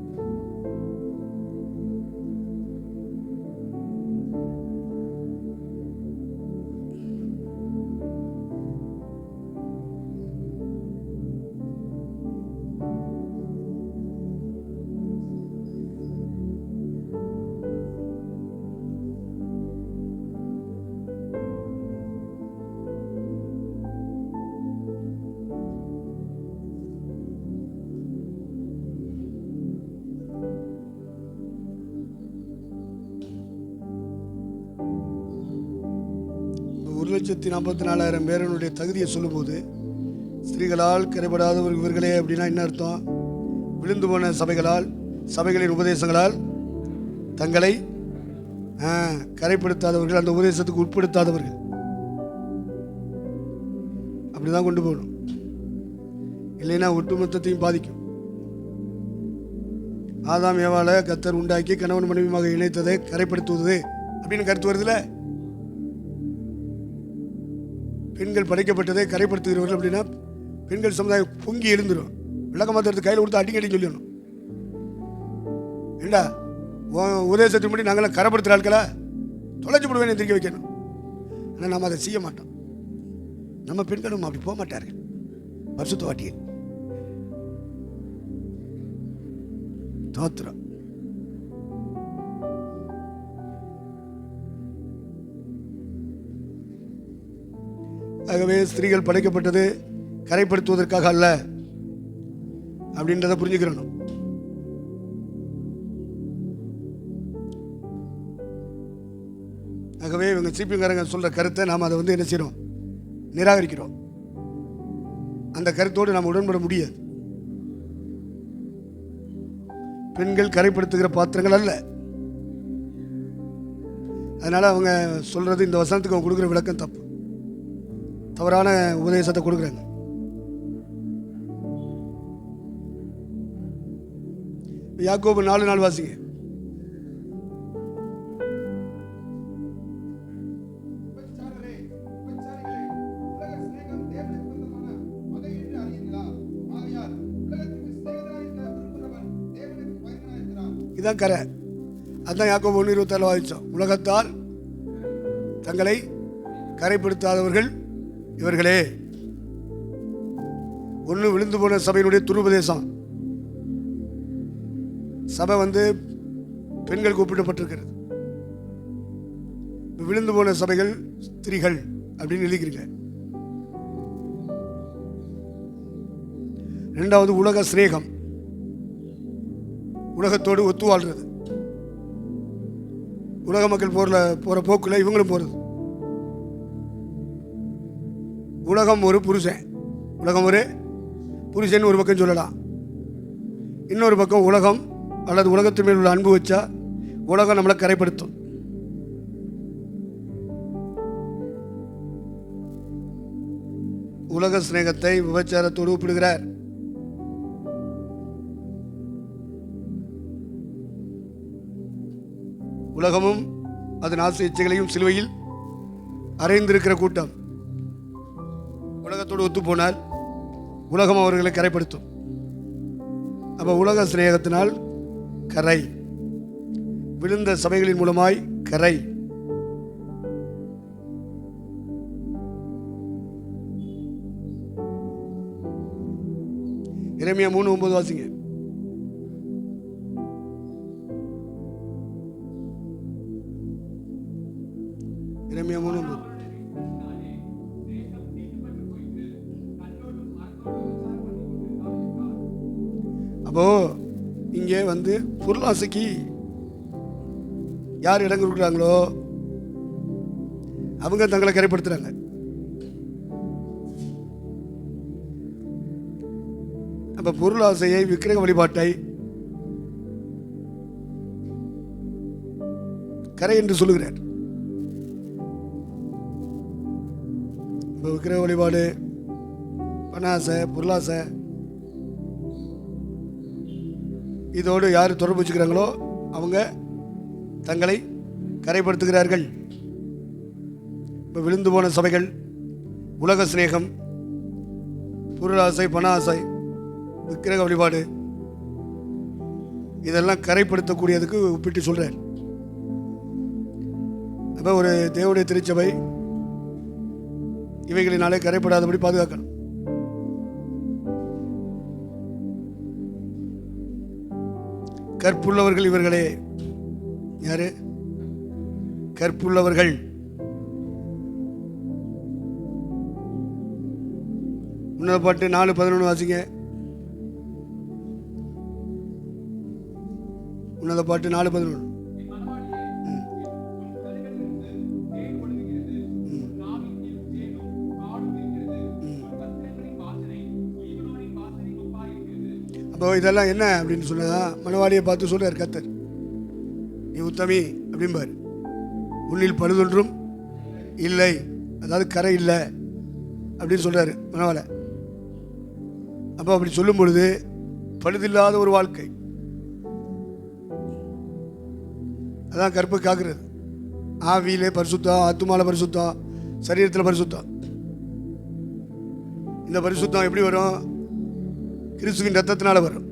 ஒரு 1,44,000 பேரனுடைய தகுதியை சொல்லும்போது ஸ்திரீகளால் கரைபடாதவர் இவர்களே அப்படின்னா என்ன அர்த்தம்? விழுந்து போன சபைகளின் உபதேசங்களால் தங்களை கரைப்படுத்தாதவர்கள், அந்த உபதேசத்துக்கு உட்படுத்தாதவர்கள். அப்படிதான் கொண்டு போகணும். இல்லைன்னா ஒட்டுமொத்தத்தையும் பாதிக்கும். ஆதாம் ஏவாளை கர்த்தர் உண்டாக்கி கணவன் மனைவியாக இணைத்ததை கரைப்படுத்துவது அப்படின்னு கருத்து வருதுல. பெண்கள் படைக்கப்பட்டதை கரைப்படுத்துகிறவர்கள் அப்படின்னா பெண்கள் சமுதாயம் பொங்கி எழுந்துடும். விளக்க மாத்திரத்து கையில் கொடுத்து அடிக்கடி சொல்லணும். ஏண்டா உபதேசத்தின் படி நாங்களாம் கரைப்படுத்துகிற ஆட்களா? தொலைச்சு விடுவேன் திருக்க வைக்கணும். ஆனால் நம்ம அதை செய்ய மாட்டோம். நம்ம பெண்களும் அப்படி போக மாட்டார்கள். பரிசுத்த வாட்டியல் தோத்திரம். ஆகவே ஸ்திரீகள் படைக்கப்பட்டது கரைப்படுத்துவதற்காக அல்ல அப்படின்றத புரிஞ்சுக்கிறணும். ஆகவே இவங்க சிபிஎம்காரங்க சொல்ற கருத்தை நாம் அதை என்ன செய்யறோம்? நிராகரிக்கிறோம். அந்த கருத்தோடு நாம் உடன்பட முடியாது. பெண்கள் கரைப்படுத்துகிற பாத்திரங்கள் அல்ல. அதனால அவங்க சொல்றது, இந்த வசனத்துக்கு அவங்க கொடுக்குற விளக்கம் தப்பு, தவறான உபதேசத்தை கொடுக்குறாங்க. யாக்கோபு 4:4 வாசிங்க. இதான் கரை. அதுதான் யாக்கோபு 1:27 வாசிச்சோம். உலகத்தால் தங்களை கரைப்படுத்தாதவர்கள் இவர்களே. ஒன்று விழுந்து போன சபையினுடைய துருபதேசம். சபை பெண்கள் கூப்பிடப்பட்டிருக்கிறது. விழுந்து போன சபைகள் ஸ்திரீகள் அப்படின்னு எழுதிக்கிறீங்க. இரண்டாவது உலக சிநேகம், உலகத்தோடு ஒத்து வாழ்றது. உலக மக்கள் போற போக்குல இவங்களும் போறது. உலகம் ஒரு புருஷன், ஒரு பக்கம் சொல்லலாம். இன்னொரு பக்கம் உலகம் அல்லது உலகத்தின் மேல் உள்ள அன்பு வச்சா உலகம் நம்மளை கரைப்படுத்தும். உலக சிநேகத்தை விபச்சாரத்தோடு ஒப்பிடுகிறார். உலகமும் அதன் ஆசை இச்சைகளையும் சிலுவையில் அறைந்திருக்கிற கூட்டம் உலகத்தோடு ஒத்து போனால் உலகம் அவர்களை கரைப்படுத்தும். அப்ப உலக சிநேகத்தினால் கரை, விழுந்த சபைகளின் மூலமாய் கரை. எரேமியா 3:9 வாசிங்க. எரேமியா 3:9. அப்போ இங்கே பொருளாசைக்கு யார் இடம் கொடுக்குறாங்களோ அவங்க தங்களை கரைப்படுத்துறாங்க. அப்ப பொருள் ஆசையை, விக்கிரக வழிபாட்டை கரை என்று சொல்லுகிறார். விக்கிரக வழிபாடு, பணாசை, பொருளாசை, இதோடு யார் தொடர்பு வச்சுக்கிறாங்களோ அவங்க தங்களை கரைப்படுத்துகிறார்கள். இப்போ விழுந்து போன சபைகள், உலக சிநேகம், பொருளாசை, பண ஆசை, விக்கிரக வழிபாடு, இதெல்லாம் கரைப்படுத்தக்கூடியதுக்கு ஒப்பிட்டு சொல்றார். அப்போ ஒரு தேவனுடைய திருச்சபை இவைகளினாலே கரைப்படாதபடி பாதுகாக்கணும். கற்புள்ளவர்கள் இவர்களே. யாரு கற்புள்ளவர்கள்? உன்னத பாட்டு 4:11 வாசிங்க. உன்னத பாட்டு 4:11. அப்போ இதெல்லாம் என்ன அப்படின்னு சொன்னா, மணவாளியை பார்த்து சொல்றார் கர்த்தர், நீ உத்தமி அப்படிம்பார், உன்னில் பழுதொன்றும் இல்லை, அதாவது கரை இல்லை அப்படின்னு சொல்றாரு மணவாளை. அப்போ அப்படி சொல்லும் பொழுது பழுதில்லாத ஒரு வாழ்க்கை, அதான் கற்பை காக்கிறது. ஆவியிலே பரிசுத்தம், ஆத்துமால பரிசுத்தம், சரீரத்தில் பரிசுத்தம். இந்த பரிசுத்தம் எப்படி வரும்? கிறிஸ்துவின் ரத்தத்தினால வரும்,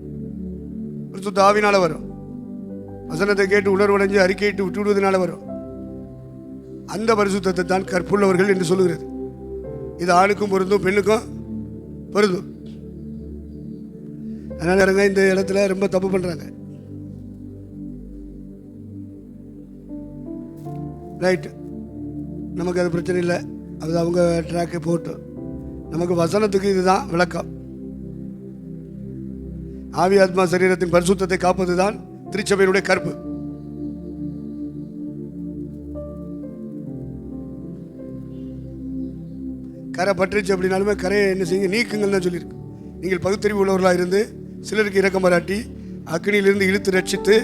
பரிசுத்த ஆவினால வரும், வசனத்தை கேட்டு உணர்வடைஞ்சு அறிக்கையிட்டு விட்டு விடுவதனால வரும். அந்த பரிசுத்தத்தை தான் கற்புள்ளவர்கள் என்று சொல்லுகிறது. இது ஆணுக்கும் பொருந்தும், பெண்ணுக்கும் பொருந்தும். அதனால இந்த இடத்துல ரொம்ப தப்பு பண்றாங்க. ரைட், நமக்கு அது பிரச்சனை இல்லை, அது அவங்க ட்ராக்கை போட்டு. நமக்கு வசனத்துக்கு இதுதான் விளக்கம். ஆவி ஆத்மா சரீரத்தின் பரிசுத்தத்தை காப்பதுதான் திருச்சபையினுடைய கற்பு. கரை பற்றுச்சு அப்படின்னாலுமே கரையை என்ன செய்யுங்க, நீக்குங்கன்னு தான் சொல்லியிருக்கு. நீங்கள் பகுத்தறிவு உள்ளவர்களாக இருந்து சிலருக்கு இரக்கம் பாராட்டி அக்னியிலிருந்து இழுத்து ரட்சித்து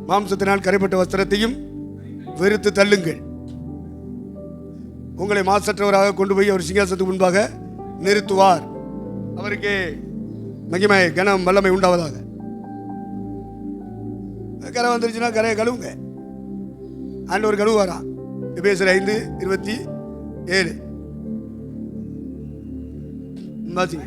மாம்சத்தினால் கரைப்பட்ட வஸ்திரத்தையும் வெறுத்து தள்ளுங்கள். உங்களை மாசற்றவராக கொண்டு போய் அவர் சிங்காசனத்துக்கு முன்பாக நிறுத்துவார். அவருக்கே மகிமை, கனம், வல்லமை உண்டாவதாக. கரை வந்துருச்சுன்னா கரையை கழுவுங்க. ஆண்டவர் கழுவாராம். எபேசியர் 5:27 வாசிங்க.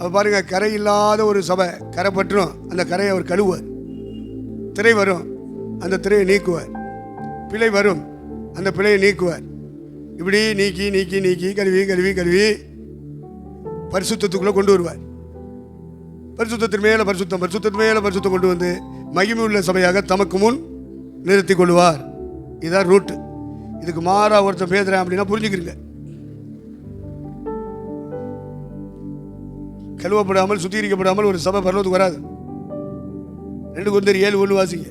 அப்போ பாருங்க, கரை இல்லாத ஒரு சபை கரை பற்றும், அந்த கரையை அவர் கழுவுவார். திரை வரும், அந்த திரையை நீக்குவார். பிழை வரும், அந்த பிழையை நீக்குவார். இப்படி நீக்கி நீக்கி நீக்கி கழுவி கழுவி கழுவி பரிசுத்தத்துக்குள்ளே கொண்டு வருவார். பரிசுத்தத்தின் மேலே பரிசுத்தம், பரிசுத்தத்தின் மேலே பரிசுத்தம் கொண்டு வந்து மகிமை உள்ள சபையாக தமக்கு முன் நிறுத்தி கொள்வார். இதுதான் ரூட்டு. இதுக்கு மாறா ஒருத்தர் பேசுகிறேன் அப்படின்னா புரிஞ்சுக்கிறீங்க. கழுவப்படாமல் சுத்திகரிக்கப்படாமல் ஒரு சபை பரலோகத்துக்கு வராது. 2 கொரிந்தியர் 7:1 வாசிங்க.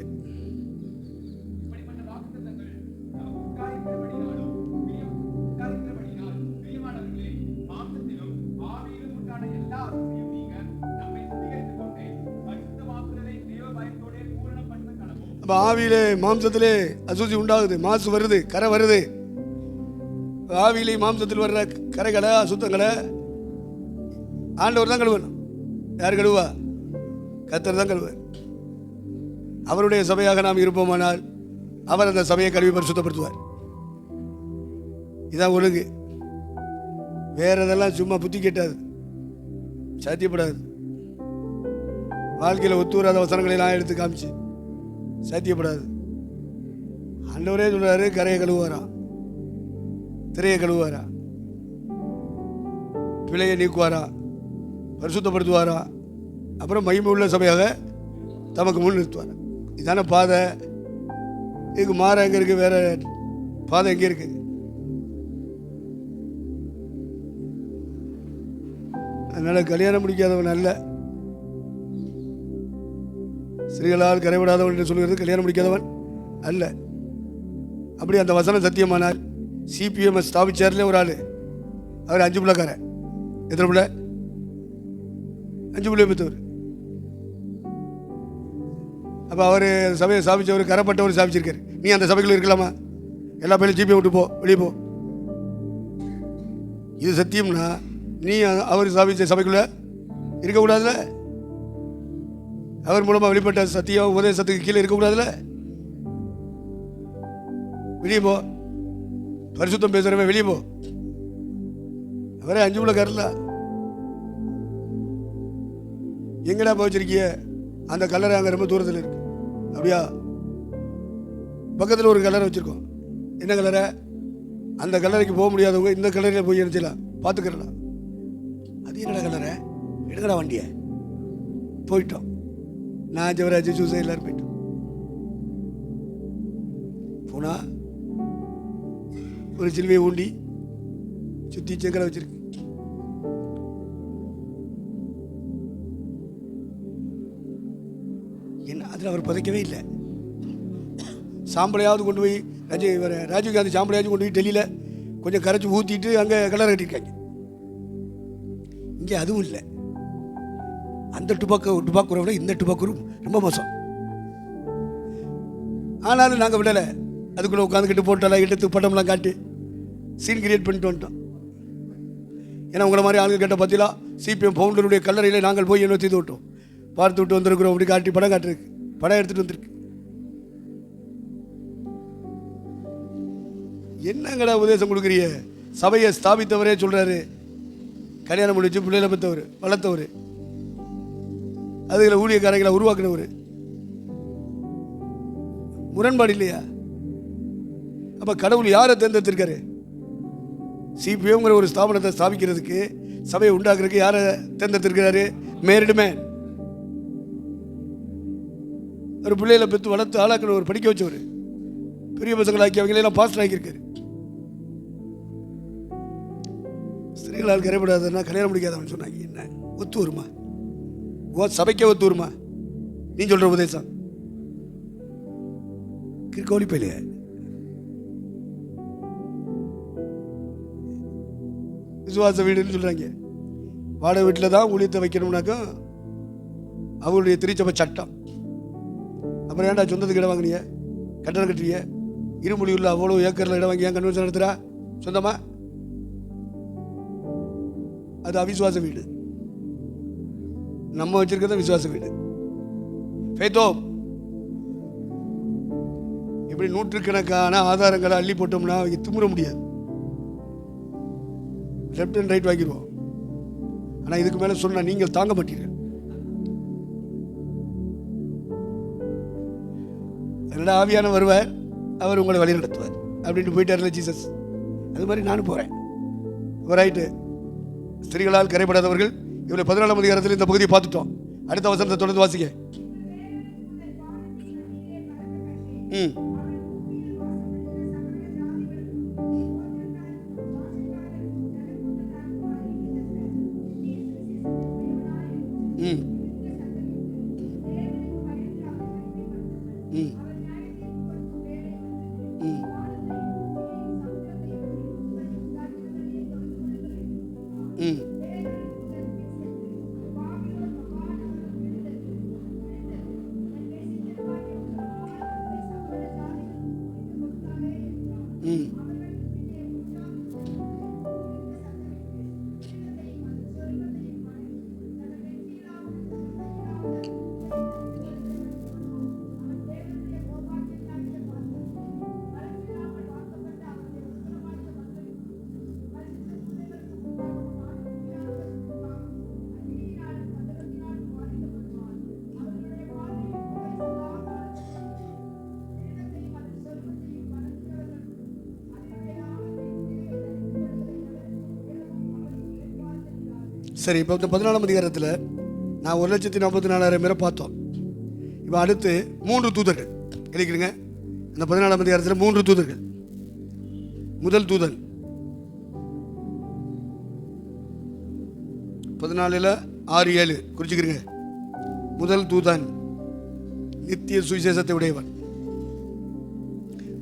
அப்போ ஆவியிலே மாம்சத்திலே அசுசி உண்டாகுது, மாசு வருது, கரை வருது. ஆவியிலே மாம்சத்தில் வர்ற கரைகளை, அசுத்தங்களை ஆண்டவர் தான் கழுவணும். யார் கழுவா? கர்த்தர் தான் கழுவார். அவருடைய சபையாக நாம் இருப்போமானால் அவர் அந்த சபையை கழுவி பரிசுத்தப்படுத்துவார். இதான் ஒழுங்கு. வேற இதெல்லாம் சும்மா புத்தி கேட்டாது, சாத்தியப்படாது. வாழ்க்கையில் ஒத்துவராத வசனங்களெல்லாம் எடுத்து காமிச்சு சாத்தியப்படாது. ஆண்டவரே சொல்றாரு, கரையை கழுவுவாரா, திரையை கழுவுவாரா, பிழையை நீக்குவாரா, பரிசுத்தப்படுத்துவாரா, அப்புறம் மகிமை உள்ள சபையாக தமக்கு முன் நிறுத்துவாரா. இதான பாதை. இதுக்கு மாற எங்கே இருக்குது? வேற பாதை எங்கே இருக்குது? அதனால் கல்யாணம் முடிக்காதவன் அல்ல. ஸ்திரீகளால் கரைவிடாதவன் என்று சொல்கிறது கல்யாணம் முடிக்காதவன் அல்ல. அப்படி அந்த வசனம் சத்தியமானால் சிபிஎம் ஸ்தாபிச்சார்ல ஒரு ஆள், அவர் 5 பிள்ளைக்காரன். எத்தனை பிள்ளை? 5 பிள்ளை பெற்றவர். அப்போ அவர் சபையை ஸ்தாபிச்சவர், கரைப்பட்டவர் ஸ்தாபிச்சிருக்காரு. நீ அந்த சபைக்குள்ள இருக்கலாமா? எல்லா பையிலும் ஜிபியை விட்டு போ, வெளியே போ. இது சத்தியம்னா நீ அவர் ஸ்தாபிச்ச சபைக்குள்ள இருக்கக்கூடாதுல. அவர் மூலமாக வெளிப்பட்ட சத்தியம் உபதேசத்துக்கு கீழே இருக்கக்கூடாதுல. வெளியே போ. பரிசுத்தம் பேசுறவன் வெளியே போ. அவரே 5 பிள்ளைக்காரல. எங்கடா போய் வச்சிருக்கிய? அந்த கல்லறை அங்கே ரொம்ப தூரத்தில் இருக்கு. அப்படியா? பக்கத்தில் ஒரு கல்லறை வச்சிருக்கோம். என்ன கல்லறை? அந்த கல்லறைக்கு போக முடியாதவங்க இந்த கல்லறையில் போய் இருந்துச்சலாம் பார்த்துக்கிறலாம். அது என்னடா கல்லறை? எடுங்கடா வண்டியை. போயிட்டோம். நான் ஜெவராஜ் ஜூஸை எல்லாரும் போயிட்டோம். போனா ஒரு சிலுவையை ஊண்டி சுற்றி செங்கலை வச்சிருக்கு. என்ன அதில் அவர் புதைக்கவே இல்லை. சாம்பலையாவது கொண்டு போய் ராஜீவ்காந்தி சாம்பலையாவது கொண்டு போய் டெல்லியில் கொஞ்சம் கரைச்சி ஊற்றிட்டு அங்கே கலரை கட்டியிருக்காங்க. இங்கே அதுவும் இல்லை. அந்த டுபாக்கூரை விட இந்த டுபாக்கூரும் ரொம்ப மோசம். ஆனாலும் நாங்கள் விடலை. அதுக்குள்ளே உட்காந்துக்கிட்டு போட்டெல்லாம் எடுத்து பட்டம்லாம் காட்டி சீன் கிரியேட் பண்ணிட்டு வந்துட்டோம். ஏன்னா உங்களை மாதிரி ஆளுங்க கேட்ட பார்த்தீங்களா, சிபிஎம் ஃபவுண்டருடைய கல்லறையில் நாங்கள் போய் என்ன செய்து விட்டோம், பார்த்து விட்டு வந்திருக்கிறோம். அப்படி காட்டி படம் காட்டிருக்கு, படம் எடுத்துகிட்டு வந்திருக்கு. என்னங்கடா உபதேசம் கொடுக்குறிய? சபையை ஸ்தாபித்தவரே சொல்கிறாரு, கல்யாணம் முடிச்சு பிள்ளைகளை பெற்றவர், வளர்த்தவர், அதுகளை ஊழியக்காரங்களை உருவாக்குனவர். முரண்பாடு இல்லையா? அப்போ கடவுள் யாரை தேர்ந்தெடுத்திருக்காரு? சிபிஎம்ங்கிற ஒரு ஸ்தாபனத்தை ஸ்தாபிக்கிறதுக்கு, சபையை உண்டாக்குறதுக்கு யாரை தேர்ந்தெடுத்திருக்கிறாரு? Married man. ஒரு பிள்ளைகளை பெற்று வளர்த்து ஆளாக்கிற ஒரு படிக்க வச்சவர், பெரிய பசங்களாக்கி அவங்களெல்லாம் பாஸ்டர் ஆக்கியிருக்காரு. ஸ்திரீகளால் கரைபடாதுன்னா கல்யாணம் முடிக்காதவன் சொன்னாங்க. என்ன ஒத்து வருமா? சபைக்கே ஒத்து வருமா நீ சொல்ற உபதேசம்? கிற்கோலி பையில விசுவாச வீடுன்னு சொல்றாங்க. வாடகை வீட்டில் தான் ஊழியத்தை வைக்கணும்னாக்கா அவங்களுடைய திருச்சபை சட்டம். அப்புறம் ஏன்டா சொந்தத்துக்கு இடம் வாங்கினிய, கட்டணம் கட்டுறிய, இருமொழி உள்ள அவ்வளோ ஏக்கரில் இடம் வாங்கி ஏன் கன்வென்ஷன் நடத்துறா சொந்தமா? அது அவிசுவாச வீடு. நம்ம வச்சிருக்கிறது விசுவாச வீடு. ஃபேத்தோ இப்படி நூற்றுக்கணக்கான ஆதாரங்களை அள்ளி போட்டோம்னா துமுற முடியாது. லெஃப்ட் அண்ட் ரைட் வாங்கிடுவோம். ஆனால் இதுக்கு மேலே சொன்னா நீங்கள் தாங்க மாட்டீர்கள். என்னடா ஆவியான வருவார், அவர் உங்களை வழி நடத்துவார் அப்படின்ட்டு போயிட்டார்ல ஜீசஸ். அது மாதிரி நானும் போகிறேன். ரைட்டு. ஸ்திரீகளால் கரைபடாதவர்கள், இவரை 14ஆம் அதிகாரத்தில் இந்த பகுதியை பார்த்துட்டோம். அடுத்த வசனத்தை தொடர்ந்து வாசிக்க. ம் ம் ம் ம் ம் சரி. இப்போ இந்த 14ஆம் அதிகாரத்தில் நான் 1,44,000 பேரை பார்த்தோம். இப்போ அடுத்து 3 தூதர்கள் கிடைக்கிறீங்க. இந்த 14ஆம் அதிகாரத்தில் 3 தூதர்கள். முதல் தூதன் 14 6 7 குறிச்சுக்கிறீங்க. முதல் தூதன் நித்திய சுவிசேஷத்தை உடையவன்.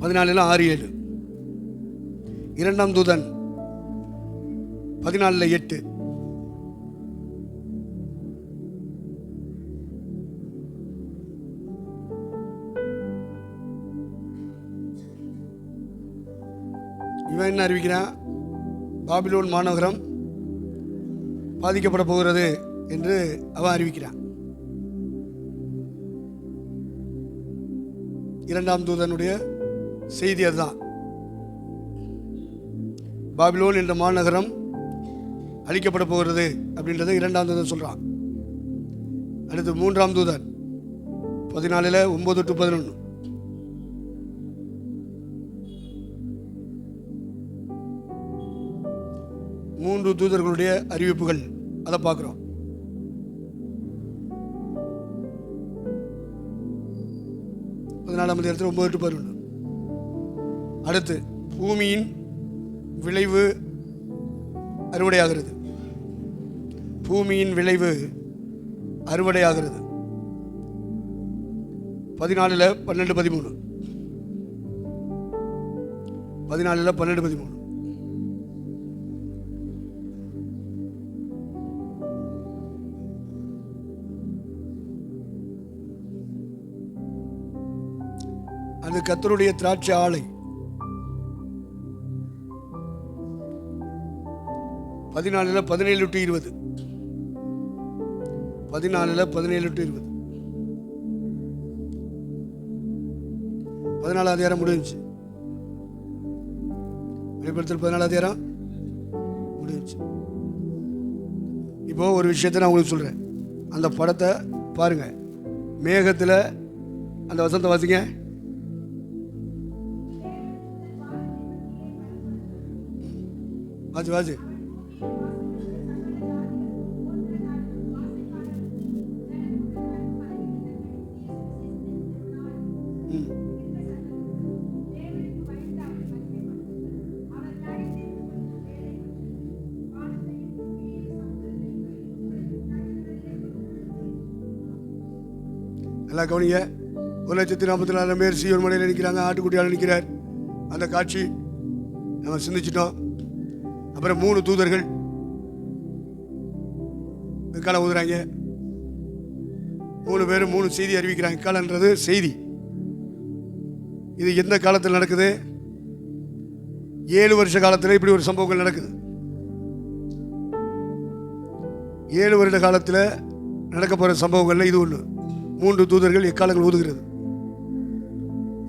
14 6 7. இரண்டாம் தூதன் 14 8. இவன் என்ன அறிவிக்கிறான்? பாபிலோன் மாநகரம் பாதிக்கப்பட போகிறது என்று அவன் அறிவிக்கிறான். இரண்டாம் தூதனுடைய செய்தி அதுதான். பாபிலோன் என்ற மாநகரம் அழிக்கப்பட போகிறது அப்படின்றத இரண்டாம் தூதன் சொல்றான். அடுத்து மூன்றாம் தூதன் 14 9 to 11. மூன்று தூதர்களுடைய அறிவிப்புகள் அதை பார்க்கிறோம். இடத்துல 9 to 11. அடுத்து பூமியின் விளைவு அறுவடையாகிறது. பூமியின் விளைவு அறுவடையாகிறது. 14 12 13. 14 12 13. அது கர்த்தருடைய திராட்சை ஆலை. 14 17 to 20. 14 17 to 20. 14 அதிகாரம் முடிஞ்சிச்சு. வெளிப்படுத்தல் 14 அதிகாரம் முடிஞ்சிச்சு. இப்போ ஒரு விஷயத்தை நான் உங்களுக்கு சொல்றேன். அந்த படத்தை பாருங்க. மேகத்தில் அந்த வசனத்தை வாசிங்க. வாசி வாசி. நல்லா கவனிங்க. 1,44,000 பேர் சீயோன் மலையில் நிற்கிறாங்க. ஆட்டுக்குட்டியால் நிற்கிறார். அந்த காட்சி நம்ம சிந்திச்சிட்டோம். அப்புறம் 3 தூதர்கள் காலம் ஊதுறாங்க. 3 பேரும் 3 செய்தி அறிவிக்கிறாங்க. காலன்றது செய்தி. இது எந்த காலத்தில் நடக்குது? 7 வருஷ காலத்தில் இப்படி ஒரு சம்பவங்கள் நடக்குது. 7 வருட காலத்தில் நடக்க போகிற சம்பவங்கள்ல இது ஒன்று. 3 தூதர்கள் எக்காலங்கள் ஊதுகிறது.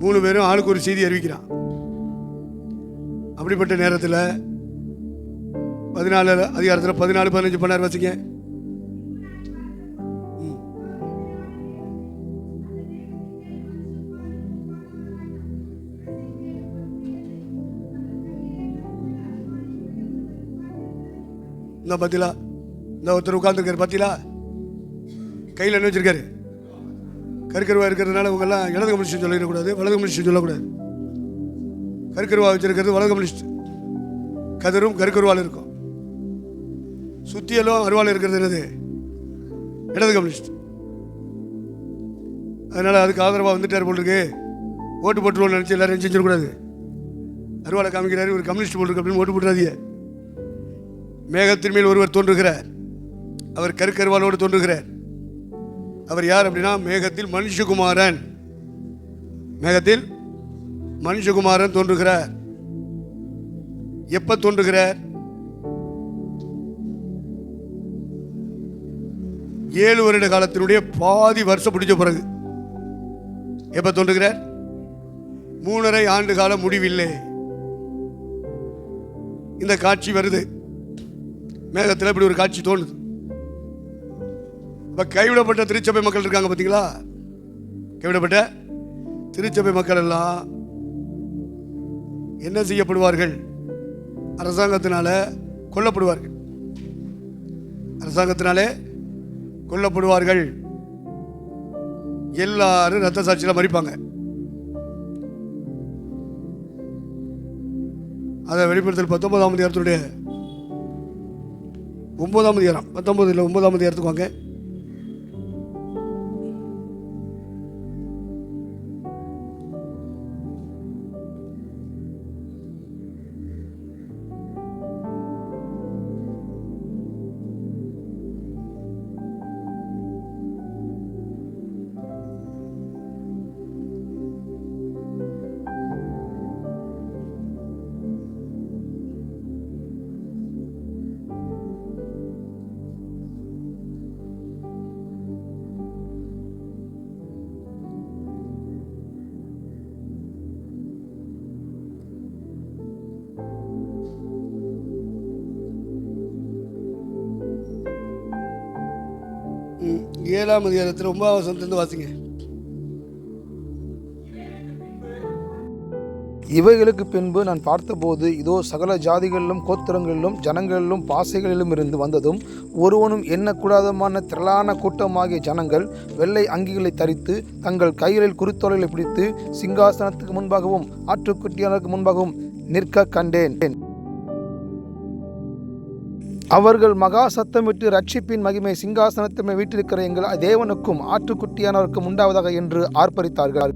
3 பேரும் ஆளுக்கு ஒரு செய்தி அறிவிக்கிறான். அப்படிப்பட்ட நேரத்தில் 14 அதிகாரத்தில் 14 15 16 வாசிங்க. இந்த பத்திலா இந்த ஒருத்தர் உட்கார்ந்துருக்காரு. பத்திலா கையில் என்ன வச்சிருக்காரு? கருக்கருவா இருக்கிறதுனால இவங்கெல்லாம் இடது கம்யூனிஸ்ட் சொல்லிடக்கூடாது, வலது கம்யூனிஸ்ட் சொல்லக்கூடாது. கருக்கருவா வச்சிருக்கிறது வலது கம்யூனிஸ்ட். கதிரும் கருக்கருவால் இருக்கும். சுத்தியலும் அருவாள் இருக்கிறது என்னது? இடது கம்யூனிஸ்ட். அதனால் அதுக்கு ஆதரவாக வந்துட்டார் போல் இருக்கு. ஓட்டு போட்டுருவோம்னு நினச்சி எல்லாரும் செஞ்சிடக்கூடாது. அருவாளை காமிக்கிறாரு ஒரு கம்யூனிஸ்ட் போல் இருக்கு அப்படின்னு ஓட்டு போட்டுறாதீங்க. மேகத்தின் மேல் ஒருவர் தோன்றுகிறார். அவர் கருக்கருவாலோடு தோன்றுகிறார். அவர் யார் அப்படின்னா மேகத்தில் மனுஷகுமாரன். மேகத்தில் மனுஷகுமாரன் தோன்றுகிறார். எப்ப தோன்றுகிறார்? 7 வருட காலத்தினுடைய பாதி வருஷம் முடிஞ்ச பிறகு எப்ப தோன்றுகிறார்? 3.5 ஆண்டு கால முடிவில்லை. இந்த காட்சி வருது. மேகத்தில் இப்படி ஒரு காட்சி தோணுது. இப்போ கைவிடப்பட்ட திருச்சபை மக்கள் இருக்காங்க பார்த்தீங்களா? கைவிடப்பட்ட திருச்சபை மக்கள் எல்லாம் என்ன செய்யப்படுவார்கள்? அரசாங்கத்தினால கொல்லப்படுவார்கள். அரசாங்கத்தினாலே கொல்லப்படுவார்கள். எல்லாரும் ரத்த சாட்சியில் மறிப்பாங்க. அதை வெளிப்படுத்தல் 19ஆம் அதிகாரத்துடைய 9ஆம் அதிகாரம் 19 இல்லை 9ஆம் அதிகாரத்துக்கு வாங்க. ஏழாம் அதிகாரத்தில் 9ஆம் வசனத்திலிருந்து வாசிங்க. இவைகளுக்கு பின்பு நான் பார்த்தபோது இதோ சகல ஜாதிகளிலும் கோத்திரங்களிலும் ஜனங்களிலும் பாசைகளிலும் இருந்து வந்ததும் ஒருவனும் எண்ணக்கூடாதமான திரளான கூட்டமாகிய ஜனங்கள் வெள்ளை அங்கிகளை தரித்து தங்கள் கைகளில் குருத்தோலைகளை பிடித்து சிங்காசனத்துக்கு முன்பாகவும் ஆட்டுக்குட்டியானருக்கு முன்பாகவும் நிற்க கண்டேன். அவர்கள் மகா சத்தமிட்டு ரட்சிப்பின் மகிமை சிங்காசனத்தின் மேல் வீட்டிருக்கிற எங்கள் தேவனுக்கும் ஆட்டுக்குட்டியானவருக்கும் உண்டாவதாக என்று ஆர்ப்பரித்தார்கள்.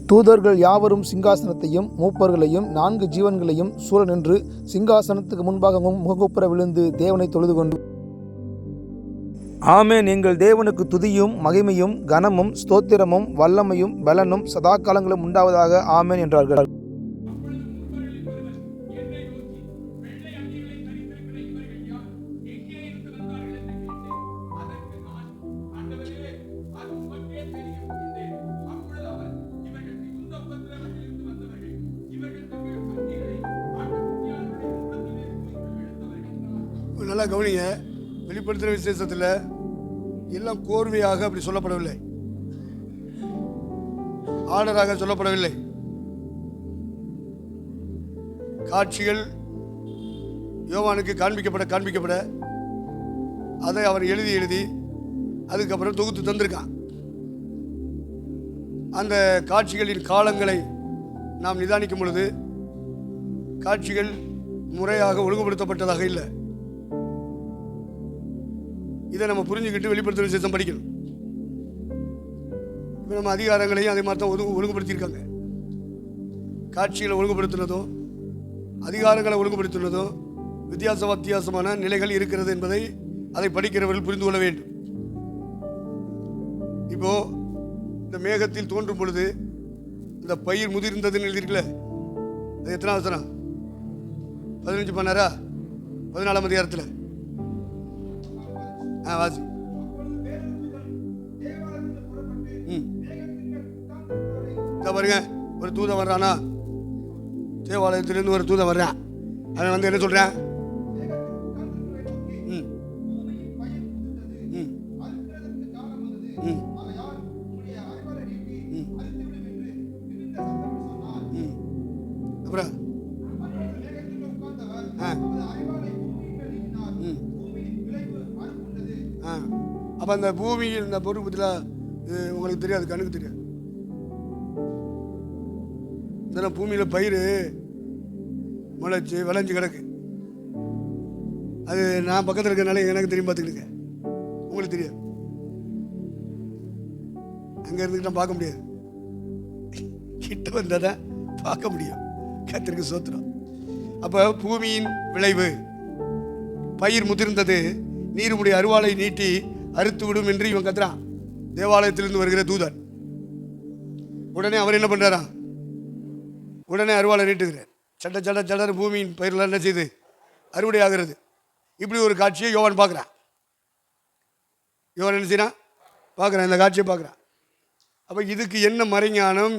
தூதர்கள் யாவரும் சிங்காசனத்தையும் மூப்பர்களையும் 4 ஜீவன்களையும் சூழ நின்று சிங்காசனத்துக்கு முன்பாகவும் முகங்குப்புற விழுந்து தேவனை தொழுது கொண்டு, ஆமென், எங்கள் தேவனுக்கு துதியும் மகிமையும் கனமும் ஸ்தோத்திரமும் வல்லமையும் பலனும் சதா காலங்களும் உண்டாவதாக ஆமென் என்றார்கள். நல்லா கவனிங்க. வெளிப்படுத்துகிற விசேஷத்தில் எல்லாம் கோர்வையாக அப்படி சொல்லப்படவில்லை, ஆர்டராக சொல்லப்படவில்லை. காட்சிகள் யோவானுக்கு காண்பிக்கப்பட அதை அவர் எழுதி அதுக்கப்புறம் தொகுத்து தந்திருக்கான். அந்த காட்சிகளின் காலங்களை நாம் நிதானிக்கும் பொழுது காட்சிகள் முறையாக ஒழுங்குபடுத்தப்பட்டதாக இல்லை. இதை நம்ம புரிஞ்சுக்கிட்டு வெளிப்படுத்துகிற விசேஷம் படிக்கணும். இப்போ நம்ம அதிகாரங்களையும் அதே மாதிரி தான் ஒழுங்குபடுத்தியிருக்காங்க. காட்சிகளை ஒழுங்குபடுத்தினதும் அதிகாரங்களை ஒழுங்குபடுத்தினதும் வித்தியாசமான நிலைகள் இருக்கிறது என்பதை அதை படிக்கிறவர்கள் புரிந்து கொள்ள வேண்டும். இப்போ இந்த மேகத்தில் தோன்றும் பொழுது இந்த பயிர் முதிர்ந்ததுன்னு எழுதியிருக்கல, அது எத்தனை வசனம்? 15 பண்ணாரா? 14ஆம் அதிகாரத்தில் வாசி. பாருங்க, ஒரு தூதன் வர்றானா, தேவாலயத்திலிருந்து ஒரு தூதன் வர்றான். அவன் வந்து என்ன சொல்றான்? அப்புறம் அப்போ அந்த பூமியில் இந்த பொருள் பற்றிலாம் உங்களுக்கு தெரியாது, கண்ணுக்கு தெரியாது. இதெல்லாம் பூமியில் பயிர் முளைச்சி விளைஞ்சி கிடக்கு. அது நான் பக்கத்தில் இருக்கிறனால எனக்கு தெரியும், பார்த்துக்கிடுங்க. உங்களுக்கு தெரியாது, அங்கே இருந்துக்கிட்ட பார்க்க முடியாது. கிட்ட வந்தால் தான் பார்க்க முடியும். கர்த்தருக்கு ஸ்தோத்திரம். அப்போ பூமியின் விளைவு, பயிர் முதிர்ந்தது, நீருமுடைய அருவாளை நீட்டி அறுத்து விடும் என்று இவன் கத்துறான். தேவாலயத்திலிருந்து வருகிற தூதன் உடனே அவர் என்ன பண்றாரா? உடனே அருவாளை நீட்டுகிறார். சட பூமியின் பயிரெல்லாம் என்ன செய்து அறுவடை ஆகிறது. இப்படி ஒரு காட்சியை யோவான் பார்க்குறான். யோவான் என்ன செய்யறான்? பார்க்குறான், இந்த காட்சியை பார்க்குறான். அப்போ இதுக்கு என்ன மறைஞானம்,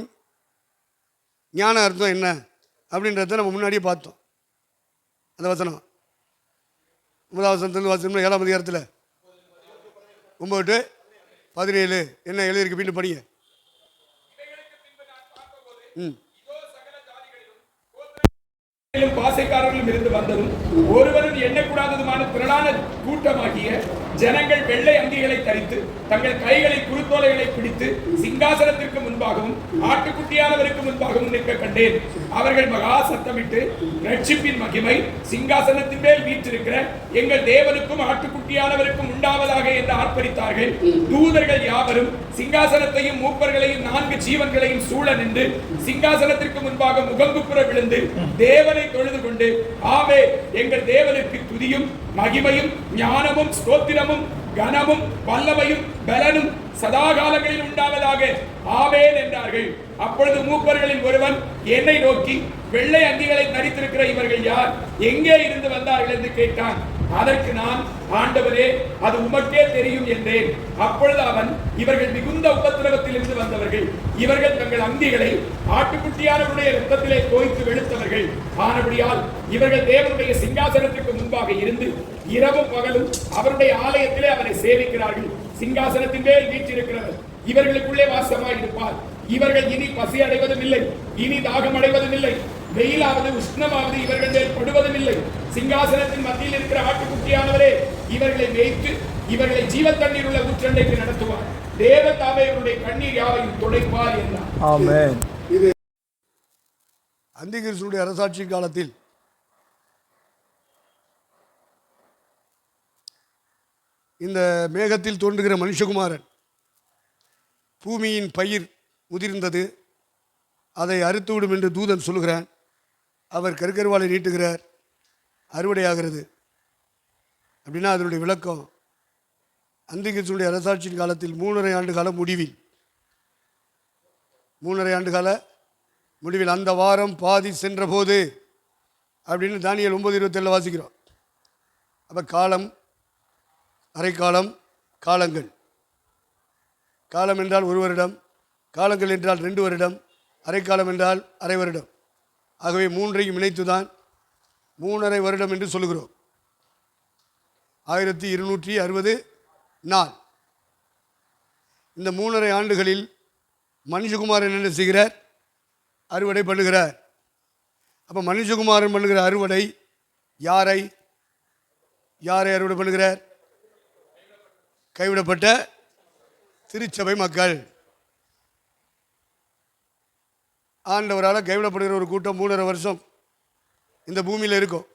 ஞான அர்த்தம் என்ன அப்படின்றத நம்ம முன்னாடியே பார்த்தோம். அந்த வசனம் 9ஆம் வசனத்திலிருந்து வாசிக்கணும். 7ஆம் அதிகாரத்தில் 9-17 என்ன எழுதியிருக்கு? பின்னு படிங்க. பாசைக்காரர்களும் இருந்து வந்ததும் ஒருவரும் எண்ணக்கூடாததுமான திரளான கூட்டமாகிய ஜனங்கள் வெள்ளை அங்கிகளை தரித்து தங்கள் கைகளை குருத்தோலைகளை பிடித்து சிங்காசனத்திற்கு முன்பாகவும் ஆட்டுக்குட்டியானவருக்கு முன்பாகவும் நிற்க கண்டேன். அவர்கள் மகா சத்தமிட்டு, ரட்சிப்பின் மகிமை சிங்காசனத்தின் மேல் வீற்றிருக்கிற எங்கள் தேவனுக்கும் ஆட்டுக்குட்டியானவருக்கும் உண்டாவதாக என்று ஆர்ப்பரித்தார்கள். தூதர்கள் யாவரும் சிங்காசனத்தையும் மூப்பர்களையும் 4 ஜீவன்களையும் சூழ நின்று சிங்காசனத்திற்கு முன்பாக முகங்குப்புற விழுந்து தேவனை தொழுது கொண்டு, ஆமே, எங்கள் தேவனுக்கு துதியும் மகிமையும் ஞானமும் ஸ்தோத்திரமும் கனமும் வல்லமையும் பலனும் சதாகாலங்களில் உண்டாவதாக, ஆமென் என்றார்கள். அப்பொழுது மூப்பர்களில் ஒருவன் என்னை நோக்கி, வெள்ளை அங்கிகளை தரித்திருக்கிற இவர்கள் யார்? எங்கே இருந்து வந்தார்கள் என்று கேட்டான். அதற்கு நான், ஆண்டவரே, அது உமக்கே தெரியும் என்றேன். அப்பொழுது அவன், இவர்கள் மிகுந்த உபத்திரவத்தில் இருந்து வந்தவர்கள். இவர்கள் தங்கள் அங்கிகளை ஆட்டுக்குட்டியானவருடைய இரத்தத்திலே தோய்த்து வெளுத்தவர்கள். ஆனபடியால் இவர்கள் தேவனுடைய சிங்காசனத்திற்கு முன்பாக இருந்து இரவும் பகலும் அவருடைய ஆலயத்திலே அவரை சேவிக்கிறார்கள். சிங்காசனத்தின் மேல் வீற்றிருக்கிறவர் இவர்களுக்குள்ளே வாசமாய் இருப்பார். இவர்கள் இனி பசி அடைவதும் இல்லை, இனி தாகம் அடைவதும் இல்லை. வெயிலாவது உஷ்ணமாவது இவர்கள் மேல் படுவதும் இல்லை. சிங்காசனத்தின் மத்தியில் இருக்கிற ஆட்டுக்குட்டியானவரே இவர்களை மேய்த்து இவர்களை ஜீவ தண்ணீர் உள்ள ஊற்றண்டைக்கு நடத்துவார். தேவ தாமே இவருடைய கண்ணீர் யாவையும் துடைப்பார் என்றார். ஆமென். இது அந்திகிறிஸ்துவினுடைய அரசாட்சி காலத்தில் இந்த மேகத்தில் தோன்றுகிற மனுஷகுமாரன், பூமியின் பயிர் முதிர்ந்தது, அதை அறுத்துவிடும் என்று தூதன் சொல்லுகிறான். அவர் கருக்கருவாளை நீட்டுகிறார், அறுவடையாகிறது. அப்படின்னா அதனுடைய விளக்கம், அந்திகிறிஸ்துவினுடைய அரசாட்சியின் காலத்தில் 3.5 ஆண்டு கால முடிவில், 3.5 ஆண்டு கால முடிவில் அந்த வாரம் பாதி சென்ற போது அப்படின்னு தானியேல் 9:27 வாசிக்கிறோம். அப்போ காலம், அரைக்காலம், காலங்கள். காலம் என்றால் 1 வருடம், காலங்கள் என்றால் 2 வருடம், அரைக்காலம் என்றால் அரை வருடம். ஆகவே 3ஐயும் இணைத்துதான் 3.5 வருடம் என்று சொல்லுகிறோம். 1260 நாள். இந்த 3.5 ஆண்டுகளில் மனுஷகுமாரன் என்ன செய்கிறார்? அறுவடை பண்ணுகிறார். அப்போ மனுஷகுமாரன் பண்ணுகிற அறுவடை யாரை அறுவடை பண்ணுகிறார்? கைவிடப்பட்ட திருச்சபை மக்கள். ஆண்டவரால் கைவிடப்படுகிற ஒரு கூட்டம் 3.5 வருஷம் இந்த பூமியில் இருக்கும்.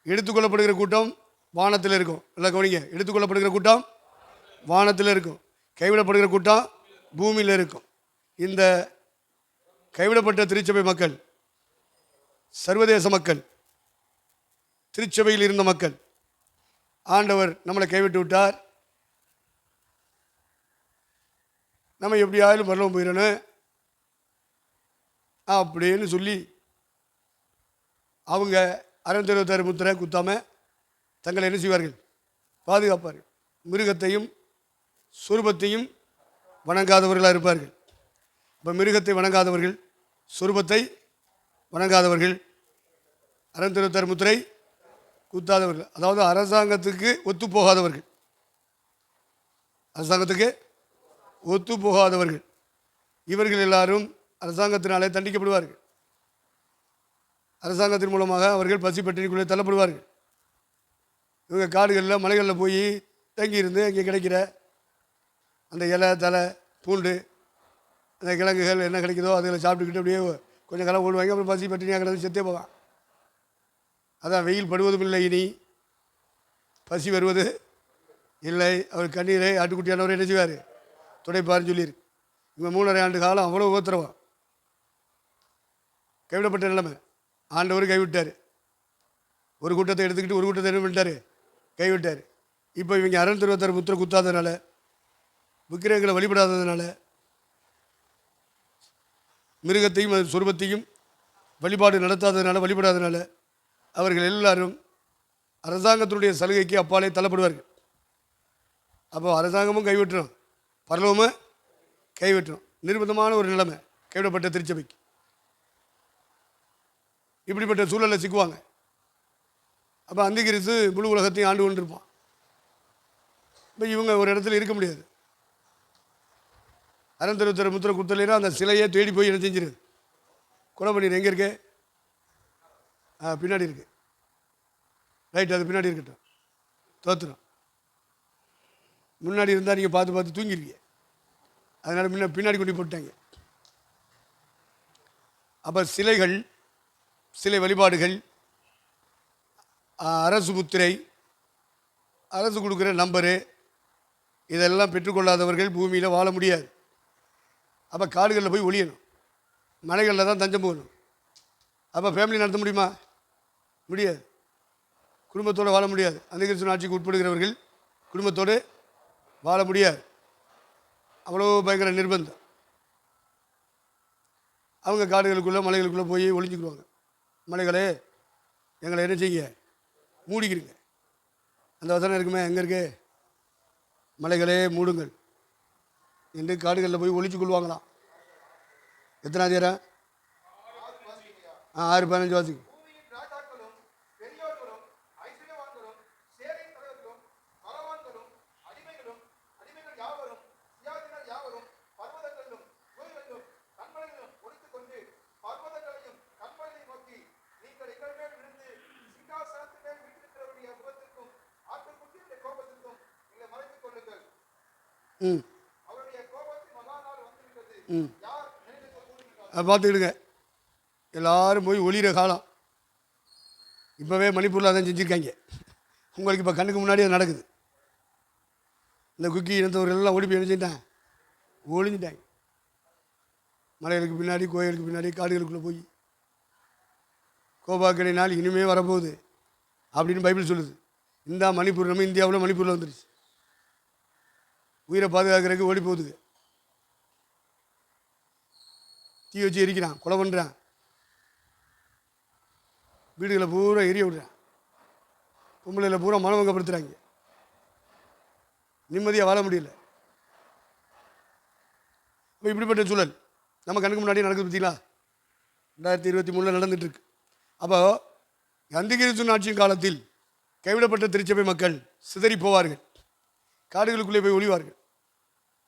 எடுத்துக்கொள்ளப்படுகிற கூட்டம் வானத்தில் இருக்கும். இல்லை கவனிங்க, எடுத்துக்கொள்ளப்படுகிற கூட்டம் வானத்தில் இருக்கும், கைவிடப்படுகிற கூட்டம் பூமியில் இருக்கும். இந்த கைவிடப்பட்ட திருச்சபை மக்கள், சர்வதேச மக்கள், திருச்சபையில் இருந்த மக்கள். ஆண்டவர் நம்மளை கைவிட்டு விட்டார், நம்ம எப்படியாவது பரலோகம் போயிடணும் அப்படின்னு சொல்லி அவங்க 666 முத்திரை குத்தாமல் தங்களை என்ன செய்வார்கள்? பாதுகாப்பார்கள். மிருகத்தையும் சுரூபத்தையும் வணங்காதவர்களாக இருப்பார்கள். இப்போ மிருகத்தை வணங்காதவர்கள், சுரூபத்தை வணங்காதவர்கள், 666 முத்திரை குத்தாதவர்கள், அதாவது அரசாங்கத்துக்கு ஒத்து போகாதவர்கள், அரசாங்கத்துக்கு ஒத்து போகாதவர்கள். இவர்கள் எல்லாரும் அரசாங்கத்தினாலே தண்டிக்கப்படுவார்கள். அரசாங்கத்தின் மூலமாக அவர்கள் பசி பட்டினிக்குள்ளே தள்ளப்படுவார்கள். இவங்க காடுகளில் மலைகளில் போய் தங்கியிருந்து அங்கே கிடைக்கிற அந்த இலை, தலை, பூண்டு, அந்த கிழங்குகள் என்ன கிடைக்குதோ அதில் சாப்பிட்டுக்கிட்டு அப்படியே கொஞ்சம் காலம் ஓடுவாங்க. அப்புறம் பசி பட்டினியாக கிடந்து செத்தே போவான். அதான் வெயில் படுவதும் இல்லை, இனி பசி வருவது இல்லை. அவர் கண்ணீரை ஆட்டுக்குட்டியானவரை என்ன செய்வார்? துடைப்பாருன்னு சொல்லியிருக்கு. இவங்க 3.5 ஆண்டு காலம் அவ்வளோ உபத்திரவம், கைவிடப்பட்ட நிலைமை. ஆண்டவர் கைவிட்டார். ஒரு கூட்டத்தை எடுத்துக்கிட்டு ஒரு கூட்டத்தை என்ன பண்ணிட்டார்? கைவிட்டார். இப்போ இவங்க 666 முத்திரை குத்தாததுனால, விக்கிரகங்களை வழிபடாததுனால, மிருகத்தையும் அது சொருபத்தையும் வழிபாடு நடத்தாததுனால, வழிபடாததுனால அவர்கள் எல்லாரும் அரசாங்கத்தினுடைய சலுகைக்கு அப்பாலே தள்ளப்படுவார்கள். அப்போ அரசாங்கமும் கைவிட்டுரும், பரலோகமும் கைவிட்டுரும். நிர்பந்தமான ஒரு நிலைமை கைவிடப்பட்ட திருச்சபைக்கு. இப்படிப்பட்ட சூழலை சிக்குவாங்க. அப்போ அந்திகிறிஸ்து முழு உலகத்தையும் ஆண்டு கொண்டிருப்பான். இப்போ இவங்க ஒரு இடத்துல இருக்க முடியாது. 666 முத்திரை குத்தலைன்னா அந்த சிலையை தேடி போய் என்ன செஞ்சிரு? கொலை பண்ணிடு. எங்கே இருக்கு? பின்னாடி இருக்கு. ரைட், அது பின்னாடி இருக்கட்டும். தோத்துரும். முன்னாடி இருந்தால் நீங்கள் பார்த்து பார்த்து தூங்கிருக்கீங்க. அதனால் பின்னாடி கொண்டு போட்டாங்க. அப்போ சிலைகள், சிலை வழிபாடுகள், அரசு முத்திரை, அரசு கொடுக்குற நம்பரு, இதெல்லாம் பெற்றுக்கொள்ளாதவர்கள் பூமியில் வாழ முடியாது. அப்போ காடுகளில் போய் ஒழியணும், மலைகளில் தான் தஞ்சம் போகணும். அப்போ ஃபேமிலி நடத்த முடியுமா? முடியாது. குடும்பத்தோடு வாழ முடியாது. அந்த கிறிஸ்துவ ஆட்சிக்கு உட்படுகிறவர்கள் குடும்பத்தோடு வாழ முடியாது. அவ்வளோ பயங்கர நிர்பந்தம். அவங்க காடுகளுக்குள்ளே மலைகளுக்குள்ளே போய் ஒளிஞ்சிக்கிடுவாங்க. மலைகளே எங்களை என்ன செய்ய மூடிக்கிறீங்க. அந்த வசனம் இருக்குமே, எங்கே இருக்கு? மலைகளே மூடுங்கள் என்று காடுகளில் போய் ஒளிச்சு கொள்வாங்களாம். எத்தனாம் தேரம்? 6:15 வாசிக்கு. பார்த்துக்கிடுங்க, எல்லாரும் போய் ஒளிகிற காலம். இப்போவே மணிப்பூரில் அதான் செஞ்சுருக்காங்க. உங்களுக்கு இப்போ கண்ணுக்கு முன்னாடி அது நடக்குது. இந்த குக்கி இனத்தவர்கள் எல்லாம் ஓடி போய் என்ன செஞ்சிட்டாங்க? ஒளிஞ்சிட்டாங்க. மலைகளுக்கு பின்னாடி, கோயிலுக்கு பின்னாடி, காடுகளுக்குள்ளே போய். கோபாக்கடை நாள் இனிமே வரப்போகுது அப்படின்னு பைபிள் சொல்லுது. இந்த மணிப்பூர் நம்ம இந்தியாவில் மணிப்பூரில் வந்துடுச்சு. உயிரை பாதுகாக்கிறதுக்கு ஓடி போகுதுங்க. தீ வச்சு எரிக்கிறான், கொலை பண்ணுறான், வீடுகளை பூரா எரிய விடுறான், பொம்பளையில் பூரா மனவங்கப்படுத்துகிறாங்க. நிம்மதியாக வாழ முடியல. இப்போ இப்படிப்பட்ட சூழல் நம்ம கண்ணுக்கு முன்னாடி நடக்குது. பார்த்தீங்களா? 2023 நடந்துகிட்ருக்கு. அப்போ அந்திகிறிஸ்து ஆட்சியின் காலத்தில் கைவிடப்பட்ட திருச்சபை மக்கள் சிதறி போவார்கள். காடுகளுக்குள்ளே போய் ஒளிவார்கள்,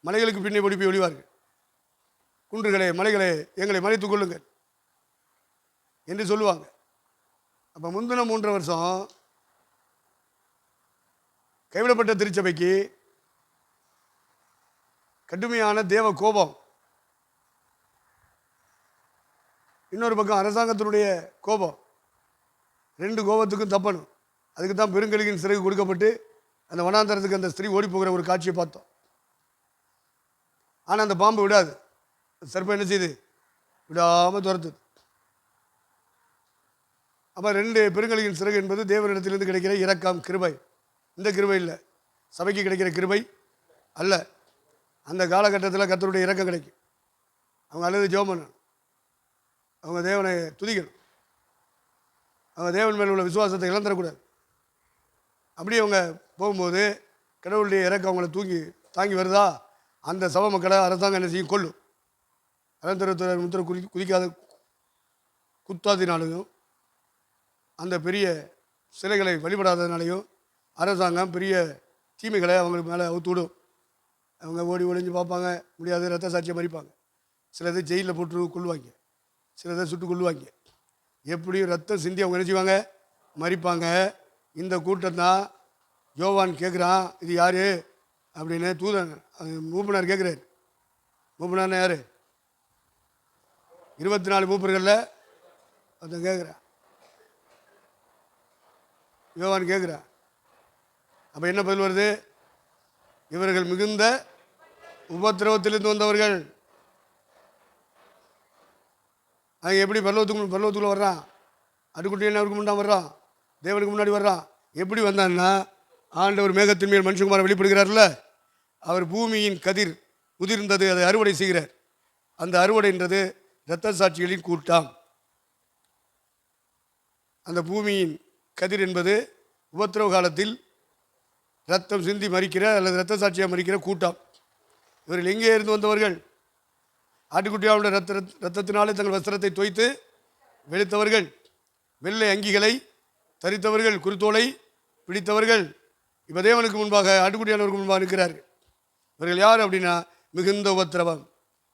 மலைகளுக்கு பின்னே ஓடி போய் ஒளிவார்கள். குன்றுகளே, மலைகளே, எங்களை மறைத்துக் கொள்ளுங்கள் என்று சொல்லுவாங்க. அப்போ முந்தின 3 வருஷம் கைவிடப்பட்ட திருச்சபைக்கு கடுமையான தேவ கோபம். இன்னொரு பக்கம் அரசாங்கத்தினுடைய கோபம். 2 கோபத்துக்கும் தப்பணும். அதுக்கு தான் பெருங்கலியின் சிறகு கொடுக்கப்பட்டு அந்த வனாந்தரத்துக்கு அந்த ஸ்திரீ ஓடி போகிற ஒரு காட்சியை பார்த்தோம். ஆனால் அந்த பாம்பு விடாது. சர்ப்பம் என்ன செய்யுது? விடாமல் துரத்துது. அப்போ 2 பெருங்கலியின் சிறகு என்பது தேவனிடத்திலிருந்து கிடைக்கிற இரக்கம், கிருபை. இந்த கிருபை இல்லை, சபைக்கு கிடைக்கிற கிருபை அல்ல. அந்த காலகட்டத்தில் கர்த்தருடைய இரக்கம் கிடைக்கும். அவங்க அல்லது ஜெபம் பண்ணணும், அவங்க தேவனை துதிக்கணும், அவங்க தேவன் மேல் உள்ள விசுவாசத்தை இழந்துடக்கூடாது. அப்படியே அவங்க போகும்போது கடவுளுடைய இறக்கம் அவங்கள தாங்கி வருதா, அந்த சபை மக்களை அரசாங்கம் என்ன செய்யும்? கொள்ளும். அறந்தரத்துறை முத்திரை குதிக்காத குத்தாதினாலையும் அந்த பெரிய சிலைகளை வழிபடாததுனாலையும் அரசாங்கம் பெரிய தீமைகளை அவங்களுக்கு மேலே அவுத்து விடும். அவங்க ஓடி ஒளிஞ்சு பார்ப்பாங்க, முடியாது, ரத்த சாட்சியை மறிப்பாங்க. சிலதை ஜெயிலில் போட்டு கொள்ளுவாங்க, சிலதை சுட்டு கொள்ளுவாங்க. எப்படியும் ரத்தம் சிந்தி அவங்க என்ன செய்வாங்க? மறிப்பாங்க. இந்த கூட்டம் தான் யோவான் கேட்குறான், இது யார் அப்படின்னு. தூதன் மூப்பனார் கேட்குறாரு. மூப்பனார்னா யார்? 24 மூப்பர்களில் ஒருத்தன் கேட்குறான். யோவான் கேட்குறான். அப்போ என்ன பதில் வருது? இவர்கள் மிகுந்த உபத்திரவத்திலிருந்து வந்தவர்கள். அவங்க எப்படி பரலோகத்துக்குள்ளே வர்றான்? அடுக்குட்டி என்ன அவருக்கு முன்னாடி வர்றான், தேவனுக்கு முன்னாடி வர்றான். எப்படி வந்தான்னா, ஆண்டவர் மேகத்தின் மேல் மனுஷகுமாரன் வெளிப்படுகிறார்ல, அவர் பூமியின் கதிர் உதிர்ந்தது, அதை அறுவடை செய்கிறார். அந்த அறுவடைன்றது இரத்த சாட்சிகளின் கூட்டம். அந்த பூமியின் கதிர் என்பது உபத்திரவ காலத்தில் ரத்தம் சிந்தி மறிக்கிற அல்லது இரத்த சாட்சியாக மறிக்கிற கூட்டம். இவர்கள் எங்கே இருந்து வந்தவர்கள்? ஆட்டுக்குட்டியாவுடைய ரத்தத்தினாலே தங்கள் வஸ்திரத்தை தோய்த்து வெளுத்தவர்கள், வெள்ளை அங்கிகளை தரித்தவர்கள், குருத்தோலை பிடித்தவர்கள். இப்போ தேவனுக்கு முன்பாக, ஆட்டுக்குட்டியானவருக்கு முன்பாக இருக்கிறார்கள். இவர்கள் யார் அப்படின்னா, மிகுந்த உபத்திரவம்,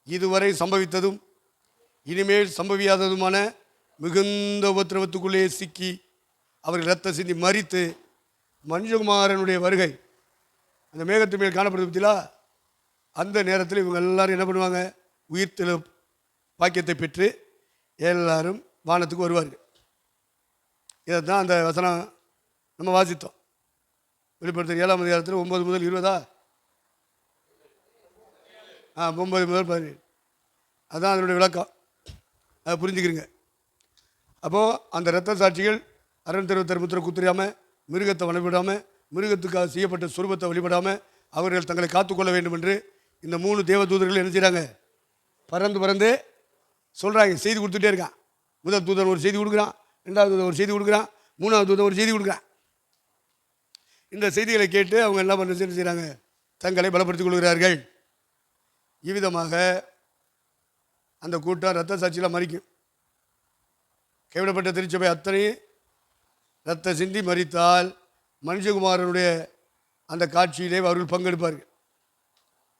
இதுவரை சம்பவித்ததும் இனிமேல் சம்பவியாததுமான மிகுந்த உபத்திரவத்துக்குள்ளே சிக்கி அவர்கள் இரத்த சிந்தி மறித்து மனுஷகுமாரனுடைய வருகை அந்த மேகத்து மேல் காணப்படுது பற்றிலா. அந்த நேரத்தில் இவங்க எல்லாரும் என்ன பண்ணுவாங்க? உயிர்த்தெழு பாக்கியத்தை பெற்று எல்லாரும் வானத்துக்கு வருவார்கள். இதை தான் அந்த வசனம் நம்ம வாசித்தோம். வெளிப்படுத்தல் 7ஆம் அதிகாரத்தில் 9 முதல் 20 9 முதல் 17. அதுதான் அதனுடைய விளக்கம். அதை புரிஞ்சுக்கிறீங்க. அப்போது அந்த இரத்த சாட்சிகள் 666 முத்திரை குத்துறியாமல், மிருகத்தை வழிபடாமல், மிருகத்துக்காக செய்யப்பட்ட சுரூபத்தை வழிபடாமல் அவர்கள் தங்களை காத்துக்கொள்ள வேண்டும் என்று இந்த 3 தேவ தூதர்கள் என்ன செய்கிறாங்க? பறந்து பறந்து சொல்கிறாங்க, செய்தி கொடுத்துட்டே இருக்கான். முதல் தூதன் ஒரு செய்தி கொடுக்குறான், 2வது தூதன் ஒரு செய்தி கொடுக்குறான், 3வது தூதன் ஒரு செய்தி கொடுக்குறான். இந்த செய்திகளை கேட்டு அவங்க என்ன பண்ண செய்கிறாங்க? தங்களை பலப்படுத்திக் கொள்கிறார்கள். இவ்விதமாக அந்த கூட்டம் இரத்த சாட்சியில் மறிக்கும். கைவிடப்பட்ட திருச்சபை அத்தனை இரத்த சிந்தி மறித்தால் மனுஷகுமாரனுடைய அந்த காட்சியிலே அவர்கள் பங்கெடுப்பார்கள்.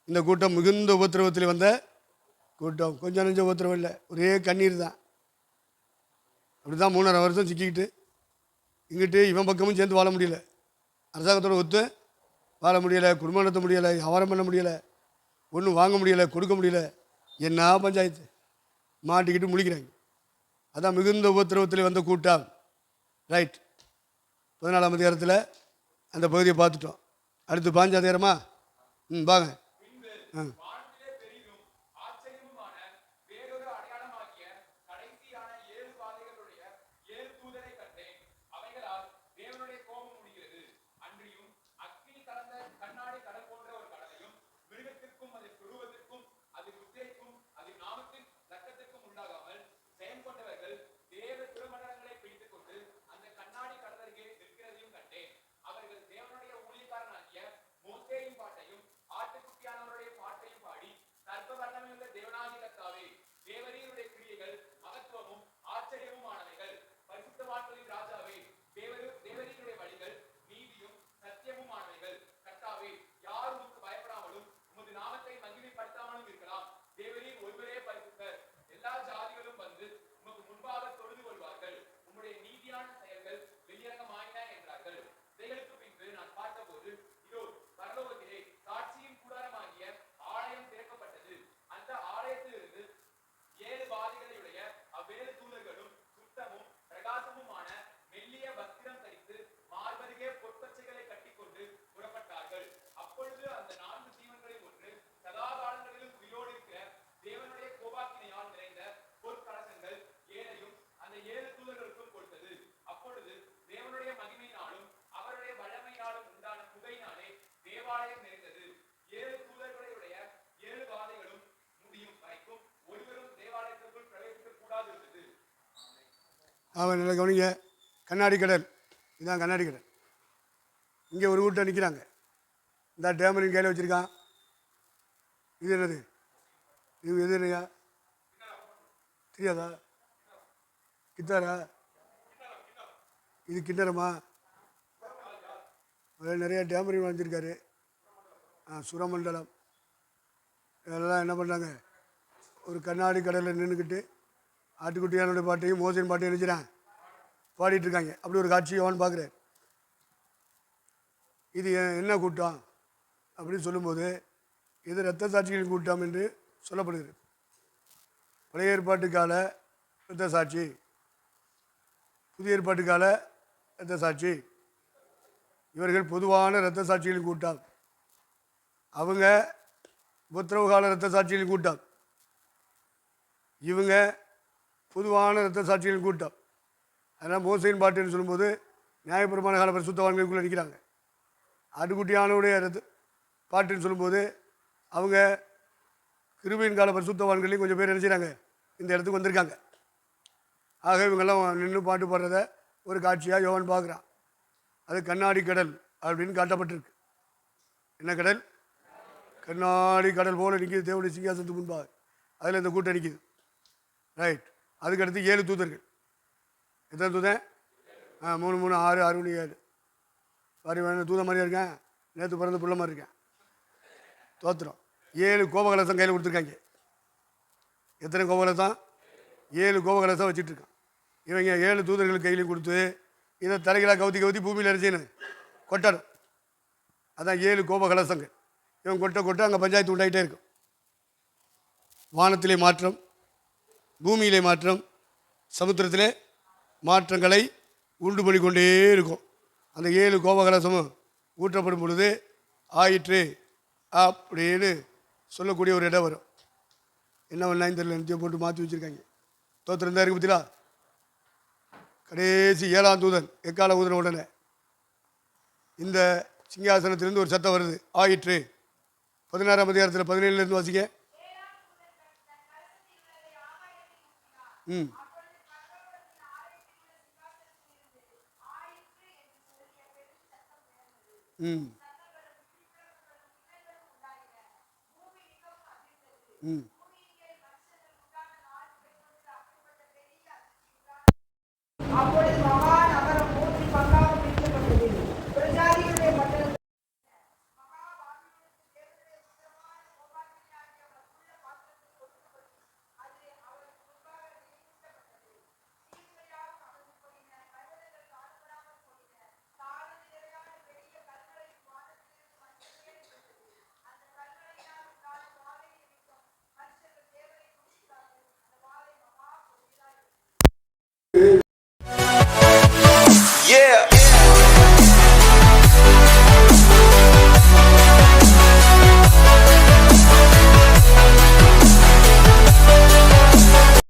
இந்த கூட்டம் மிகுந்த உபத்திரவத்தில் வந்த கூட்டம். கொஞ்சம் நெஞ்ச உபத்திரவம் இல்லை, ஒரே கண்ணீர் தான். அப்படி தான் 3.5 வருஷம் சிக்கிக்கிட்டு இங்கிட்டு இவன் பக்கமும் சேர்ந்து வாழ முடியல, அரசாங்கத்தோடு ஒத்து வாழ முடியலை, குடும்பம் நடத்த முடியலை, வியாபாரம் பண்ண முடியலை, ஒன்றும் வாங்க முடியலை, கொடுக்க முடியல. என்ன பஞ்சாயத்து மாட்டிக்கிட்டு முழிக்கிறாங்க. அதான் மிகுந்த உபத்திரவத்தில் வந்த கூட்டம். ரைட். 14ஆம் அதிகாரத்தில் அந்த பகுதியை பார்த்துட்டோம். அடுத்து 15ஆம் அதிகாரமா? வாங்க. அவன் நல்லா கவனிங்க. கண்ணாடி கடல், இதுதான் கண்ணாடி கடல். இங்கே ஒரு கூட்டம் நிற்கிறாங்க. இந்த டேமரின் கையில் வச்சுருக்கான். இது என்னது? இது எது என்னையா தெரியாதா? கித்தாரா? இது கிண்ணறமா? அதில் நிறைய டேமரின் வச்சுருக்காரு. சுரமண்டலம் இதெல்லாம் என்ன பண்ணுறாங்க? ஒரு கண்ணாடி கடலில் நின்றுக்கிட்டு ஆட்டுக்குட்டியானுடைய பாட்டையும் மோசன் பாட்டையும் நினைச்சிடான் பாடிட்டு இருக்காங்க. அப்படி ஒரு காட்சி அவன் பார்க்குறார். இது என்ன கூட்டம் அப்படின்னு சொல்லும்போது இது இரத்த சாட்சிகளின் கூட்டம் என்று சொல்லப்படுகிறது. பழைய ஏற்பாட்டு கால இரத்த சாட்சி, புதிய ஏற்பாட்டு கால இரத்த சாட்சி. இவர்கள் பொதுவான இரத்த சாட்சிகளின் கூட்டம். அவங்க உபத்திரவ கால இரத்த சாட்சிகளின் கூட்டம். இவங்க பொதுவான இரத்த சாட்சிகளின் கூட்டம். அதனால் மோசையின் பாட்டுன்னு சொல்லும்போது நியாயபுரமான கால பரிசுத்தவான்களுக்குள்ளே நிற்கிறாங்க. ஆட்டுக்குட்டியானுடைய பாட்டுன்னு சொல்லும்போது அவங்க கிருபையின் கால பரிசுத்தவான்களையும் கொஞ்சம் பேர் நினைச்சாங்க இந்த இடத்துக்கு வந்திருக்காங்க. ஆக இவங்கெல்லாம் நின்று பாட்டு பாடுறத ஒரு காட்சியாக யோவான் பார்க்குறான். அது கண்ணாடி கடல் அப்படின்னு காட்டப்பட்டிருக்கு. என்ன கடல்? கண்ணாடி கடல் போல் நிற்கிது தேவனுடைய சிங்காசனத்துக்கு முன்பாக. அதில் இந்த கூட்டம் நிற்கிது. ரைட். அதுக்கடுத்து 7 தூதர்கள். எத்தனை தூதன்? 3 3 6 6 மணி 7 பாரி வேணும். தூதன் மாதிரியா இருக்கேன், நேற்று பிறந்த பிள்ளை மாதிரி இருக்கேன். தோத்திரம். 7 கோபகலசம் கையில் கொடுத்துருக்காங்க. எத்தனை கோபகலசம்? 7 கோபகலசம் வச்சுட்ருக்கான். இவங்க 7 தூதர்கள் கையிலையும் கொடுத்து இதை தலைகளாக கவுத்தி கவுத்தி பூமியில் அரிசின்னு கொட்டணும். அதான் 7 கோபகலசங்கள். இவன் கொட்ட கொட்ட அங்கே பஞ்சாயத்து உண்டாகிட்டே இருக்கும். வானத்திலே மாற்றம், பூமியிலே மாற்றம், சமுத்திரத்திலே மாற்றங்களை உண்டு பண்ணி கொண்டே இருக்கும். அந்த 7 கோபகலசமும் ஊற்றப்படும் பொழுது ஆயிற்று அப்படின்னு சொல்லக்கூடிய ஒரு இடம் வரும். என்ன பண்ணான்னு தெரியல, நிச்சயம் போட்டு மாற்றி வச்சுருக்காங்க. தோத்திரம் தான் இருக்கு பத்திலா. கடைசி 7ஆம் தூதன் எக்கால ஊதின உடனே இந்த சிங்காசனத்திலிருந்து ஒரு சத்தம் வருது, ஆயிற்று. 16ஆம் அதிகாரத்தில் 17லேருந்து வாசிக்க. ம் ம் ம்